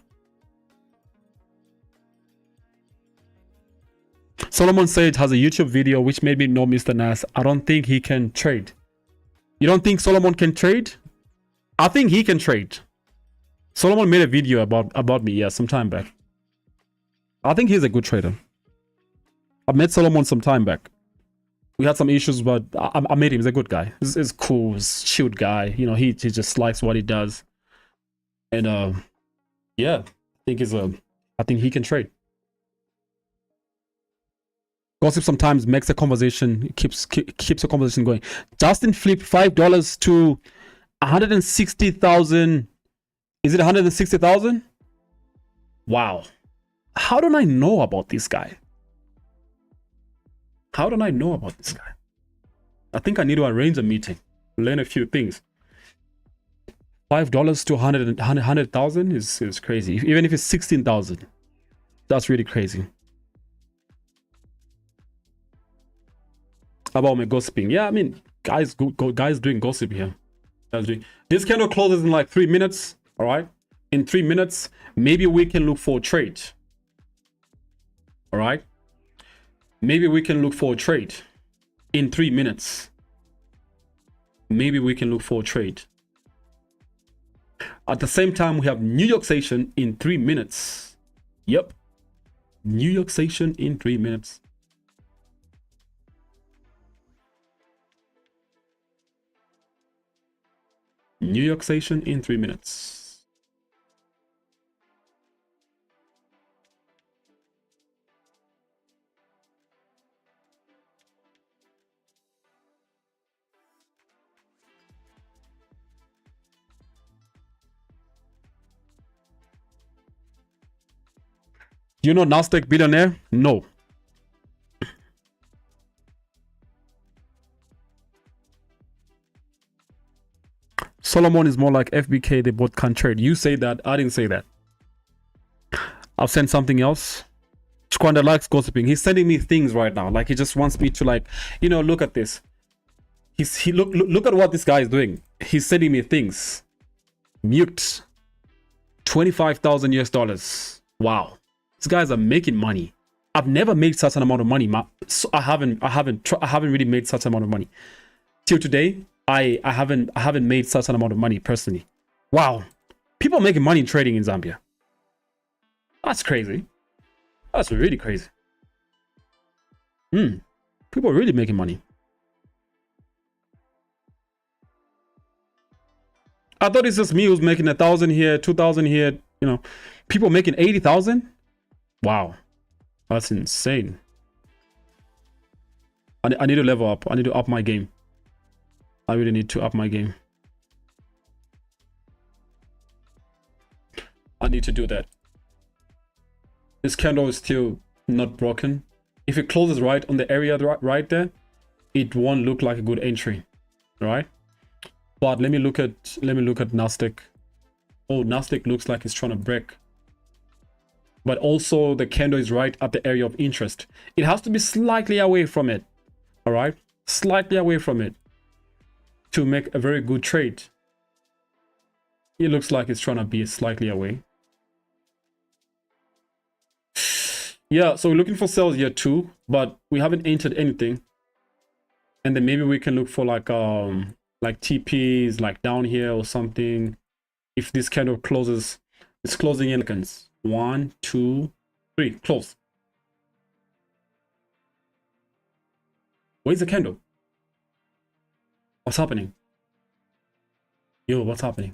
Solomon Sage has a YouTube video which made me know Mr. Nas. I don't think he can trade. You don't think Solomon can trade? I think he can trade. Solomon made a video about me, yeah, some time back. I think he's a good trader. I met Solomon some time back. We had some issues, but I met him. He's a good guy. He's cool. He's a chilled guy. You know, he just likes what he does. And yeah, I think he can trade. Gossip sometimes makes a conversation, keeps a conversation going. Justin flipped $5 to 160,000. Is it 160,000? Wow. How don't I know about this guy? How don't I know about this guy? I think I need to arrange a meeting, learn a few things. $5 to 100,000 is crazy. Even if it's 16,000, that's really crazy. About my gossiping, yeah, I mean, guys doing gossip here. This candle closes in like 3 minutes. All right, in 3 minutes, maybe we can look for a trade. All right, maybe we can look for a trade in 3 minutes. Maybe we can look for a trade. At the same time, we have New York session in 3 minutes. Yep, New York session in 3 minutes. New York session in 3 minutes. Do you know NASDAQ billionaire? No. Solomon is more like FBK. They both can trade. You say that. I didn't say that. I've sent something else. Squander likes gossiping. He's sending me things right now. Like he just wants me to, like, you know, look at this. Look at what this guy is doing. He's sending me things. Mute. 25,000 US dollars. Wow. These guys are making money. I've never made such an amount of money. So I haven't really made such an amount of money till today. I haven't made such an amount of money personally. Wow, people are making money trading in Zambia. That's crazy. That's really crazy. People are really making money. I thought it's just me who's making 1,000 here, 2,000 here. You know, people making 80,000. Wow, that's insane. I need to level up. I need to up my game. I really need to up my game. I need to do that. This candle is still not broken. If it closes right on the area right there, it won't look like a good entry, right? But let me look at NASDAQ. Oh, NASDAQ looks like it's trying to break. But also the candle is right at the area of interest. It has to be slightly away from it. All right, slightly away from it to make a very good trade. It looks like it's trying to be slightly away. Yeah, so we're looking for sales here too, but we haven't entered anything. And then maybe we can look for like TPs like down here or something. If this candle closes, it's closing in seconds. 1, 2, 3, close. Where's the candle? What's happening? Yo, what's happening?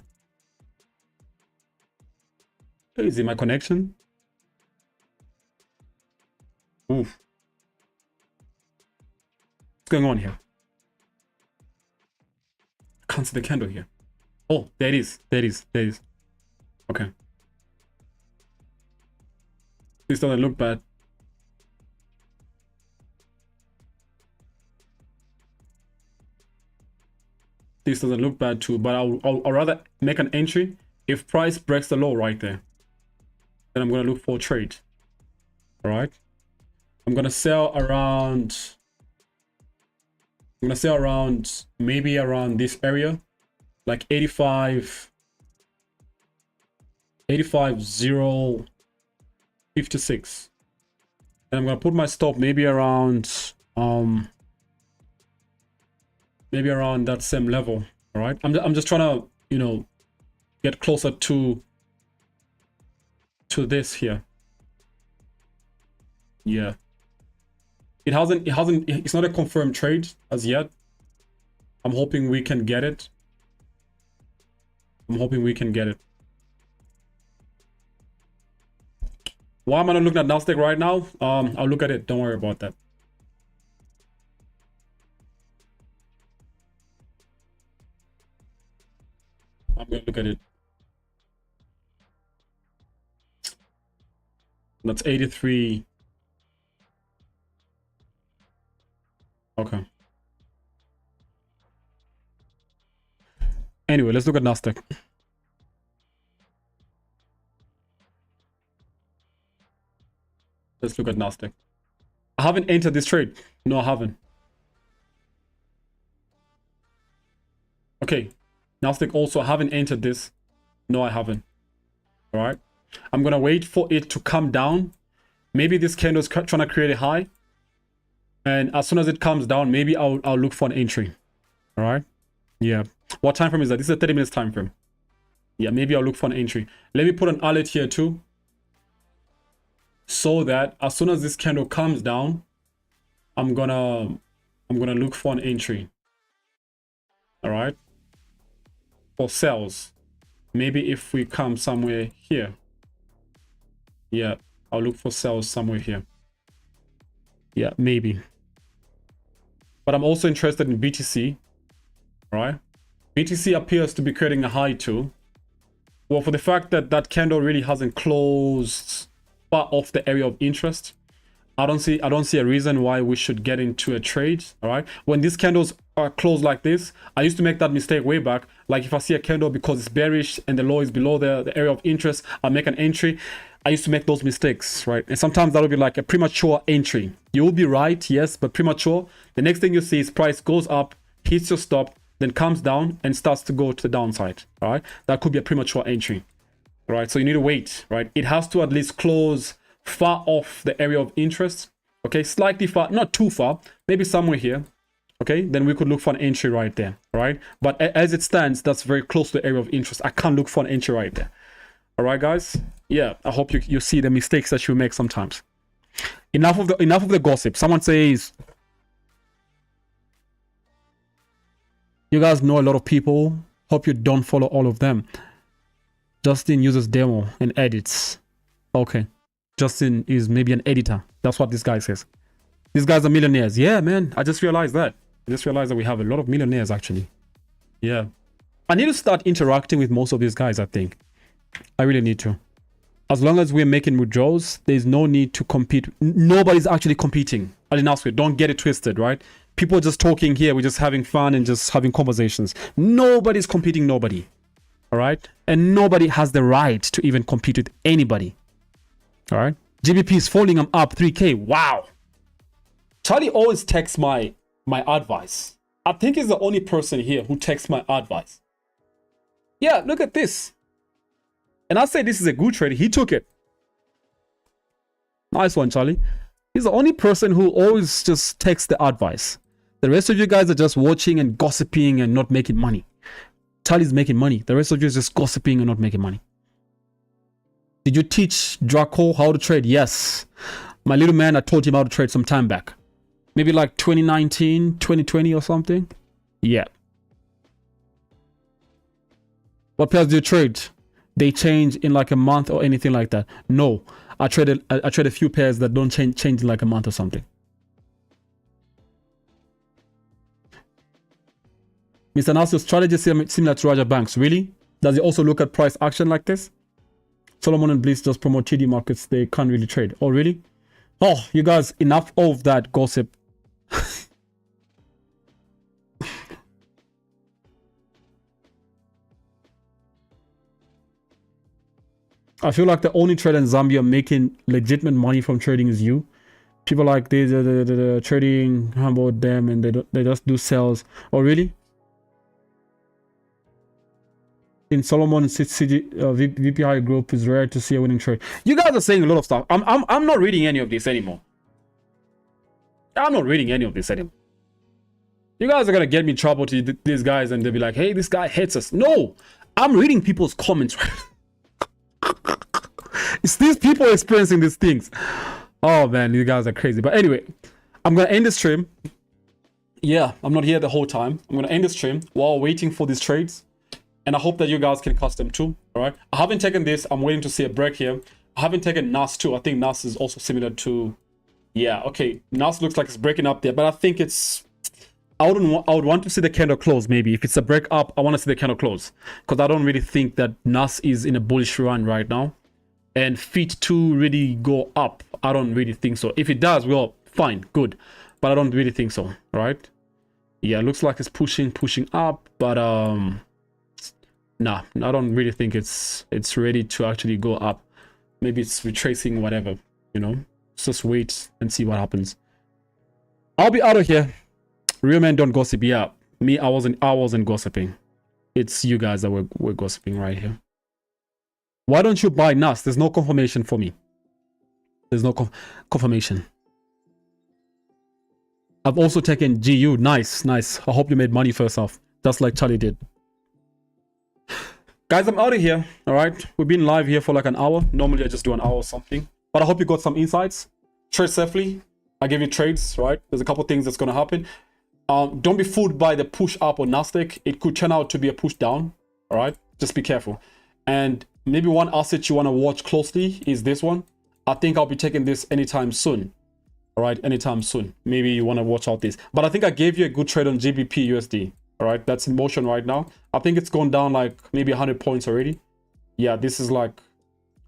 Is it my connection? Oof. What's going on here? Can't see the candle here. Oh, there it is. There it is. There it is. Okay. This doesn't look bad. This doesn't look bad too, but I'll rather make an entry if price breaks the low right there. then I'm going to look for a trade. All right. I'm going to sell around, maybe around this area, like 85,056. And I'm going to put my stop maybe around that same level. All right. I'm just trying to, you know, get closer to this here. Yeah. It's not a confirmed trade as yet. I'm hoping we can get it. Why am I not looking at NASDAQ right now? I'll look at it. Don't worry about that. I'm going to look at it. That's 83. Okay. Anyway, let's look at NASDAQ. Let's look at NASDAQ. I haven't entered this trade. No, I haven't. Okay. NASDAQ also, I haven't entered this. No, I haven't. All right. I'm going to wait for it to come down. Maybe this candle is trying to create a high. And as soon as it comes down, maybe I'll look for an entry. All right. Yeah. What time frame is that? This is a 30 minutes time frame. Yeah, maybe I'll look for an entry. Let me put an alert here too, so that as soon as this candle comes down, I'm gonna look for an entry. All right. For sales, maybe if we come somewhere here, yeah, I'll look for sales somewhere here. Yeah, maybe. But I'm also interested in BTC. All right. BTC appears to be creating a high too. Well, for the fact that that candle really hasn't closed far off the area of interest, I don't see a reason why we should get into a trade. All right. When these candles are closed like this, I used to make that mistake way back. Like if I see a candle because it's bearish and the low is below the area of interest, I'll make an entry. I used to make those mistakes, right? And sometimes that'll be like a premature entry. You will be right, yes, but premature. The next thing you see is price goes up, hits your stop, then comes down and starts to go to the downside. All right. That could be a premature entry. All right. So you need to wait, right? It has to at least close far off the area of interest. Okay. Slightly far, not too far, maybe somewhere here. Okay. Then we could look for an entry right there. All right. But as it stands, that's very close to the area of interest. I can't look for an entry right there. All right, guys. Yeah. I hope you see the mistakes that you make sometimes. Enough of the gossip. Someone says, you guys know a lot of people. Hope you don't follow all of them. Justin uses demo and edits. Okay. Justin is maybe an editor. That's what this guy says. These guys are millionaires. Yeah, man. I just realized that. We have a lot of millionaires actually. Yeah. I need to start interacting with most of these guys, I think. I really need to. As long as we're making withdrawals, there's no need to compete. Nobody's actually competing. I didn't ask you. Don't get it twisted, right? People are just talking here. We're just having fun and just having conversations. Nobody's competing nobody. All right? And nobody has the right to even compete with anybody. All right? GBP is falling. I'm up 3K. Wow. Charlie always takes my advice. I think he's the only person here who takes my advice. Yeah, look at this. And I say this is a good trade. He took it. Nice one, Charlie. He's the only person who always just takes the advice. The rest of you guys are just watching and gossiping and not making money. Charlie's making money. The rest of you is just gossiping and not making money. Did you teach Draco how to trade? Yes. My little man, I taught him how to trade some time back. Maybe like 2019, 2020 or something. Yeah. What pairs do you trade? They change in like a month or anything like that? No. I trade a few pairs that don't change in like a month or something. Mr. Nas's strategy is similar to Raja Banks. Really? Does he also look at price action like this? Solomon and Bliss just promote TD markets. They can't really trade. Oh, really? Oh, you guys, enough of that gossip. I feel like the only trader in Zambia making legitimate money from trading is you. People like they're trading, how about them, and they just do sales. Oh really? In Solomon City VPI group is rare to see a winning trade. You guys are saying a lot of stuff. I'm not reading any of this anymore. I'm not reading any of this anymore. You guys are gonna get me in trouble to these guys, and they'll be like, "Hey, this guy hates us." No, I'm reading people's comments. It's these people experiencing these things. Oh man, you guys are crazy. But anyway, I'm gonna end the stream. Yeah, I'm not here the whole time. I'm gonna end the stream while waiting for these trades. And I hope that you guys can custom too. All right. I haven't taken this. I'm waiting to see a break here. I haven't taken nas2. I think nas is also similar to, yeah. Okay. Nas looks like it's breaking up there, but I think it's, I would want to see the candle close. Maybe if it's a break up, I want to see the candle close, because I don't really think that nas is in a bullish run right now. And feet to really go up, I don't really think so. If it does, well, fine, good, but I don't really think so. All right. Yeah, it looks like it's pushing up, but nah, I don't really think it's ready to actually go up. Maybe it's retracing, whatever, you know. Let's just wait and see what happens. I'll be out of here. Real men don't gossip. Yeah, me, I wasn't gossiping. It's you guys that were gossiping right here. Why don't you buy NAS? There's no confirmation for me. There's no confirmation. I've also taken GU. Nice. I hope you made money first off, just like Charlie did. Guys, I'm out of here. All right, we've been live here for like an hour. Normally I just do an hour or something, but I hope you got some insights. Trade safely. I gave you trades, right? There's a couple things that's going to happen. Don't be fooled by the push up on NASDAQ. It could turn out to be a push down. All right, just be careful. And maybe one asset you want to watch closely is this one. I think I'll be taking this anytime soon. All right, anytime soon. Maybe you want to watch out this, but I think I gave you a good trade on GBPUSD. All right, that's in motion right now. I think it's gone down like maybe 100 points already. Yeah, this is like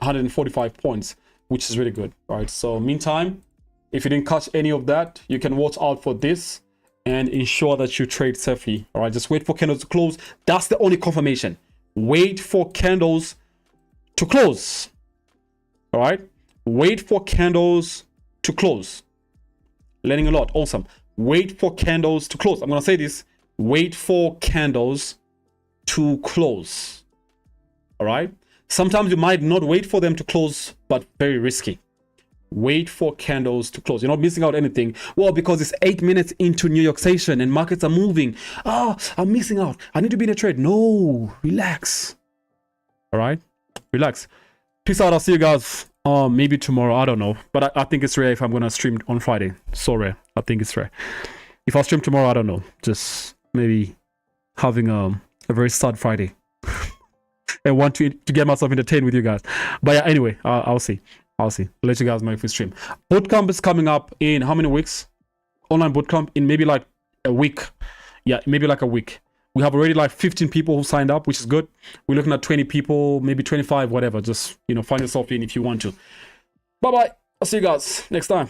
145 points, which is really good. All right, so meantime, if you didn't catch any of that, you can watch out for this and ensure that you trade safely. All right, just wait for candles to close. That's the only confirmation. Wait for candles to close. All right, wait for candles to close. Learning a lot. Awesome. Wait for candles to close. I'm gonna say this. Wait for candles to close. All right, sometimes you might not wait for them to close, but very risky. Wait for candles to close. You're not missing out anything. Well, because it's 8 minutes into New York session and markets are moving. Oh, I'm missing out. I need to be in a trade. No, relax. All right, relax. Peace out. I'll see you guys maybe tomorrow. I don't know, but I think it's rare if I'm gonna stream on Friday. So rare. I think it's rare. If I stream tomorrow, I don't know. Just maybe having a very sad Friday and want to get myself entertained with you guys. But yeah, anyway, I'll see. I'll let you guys know if we stream. BootCamp is coming up in how many weeks? Online BootCamp in maybe like a week. Yeah, maybe like a week. We have already like 15 people who signed up, which is good. We're looking at 20 people, maybe 25, whatever. Just, you know, find yourself in if you want to. Bye-bye. I'll see you guys next time.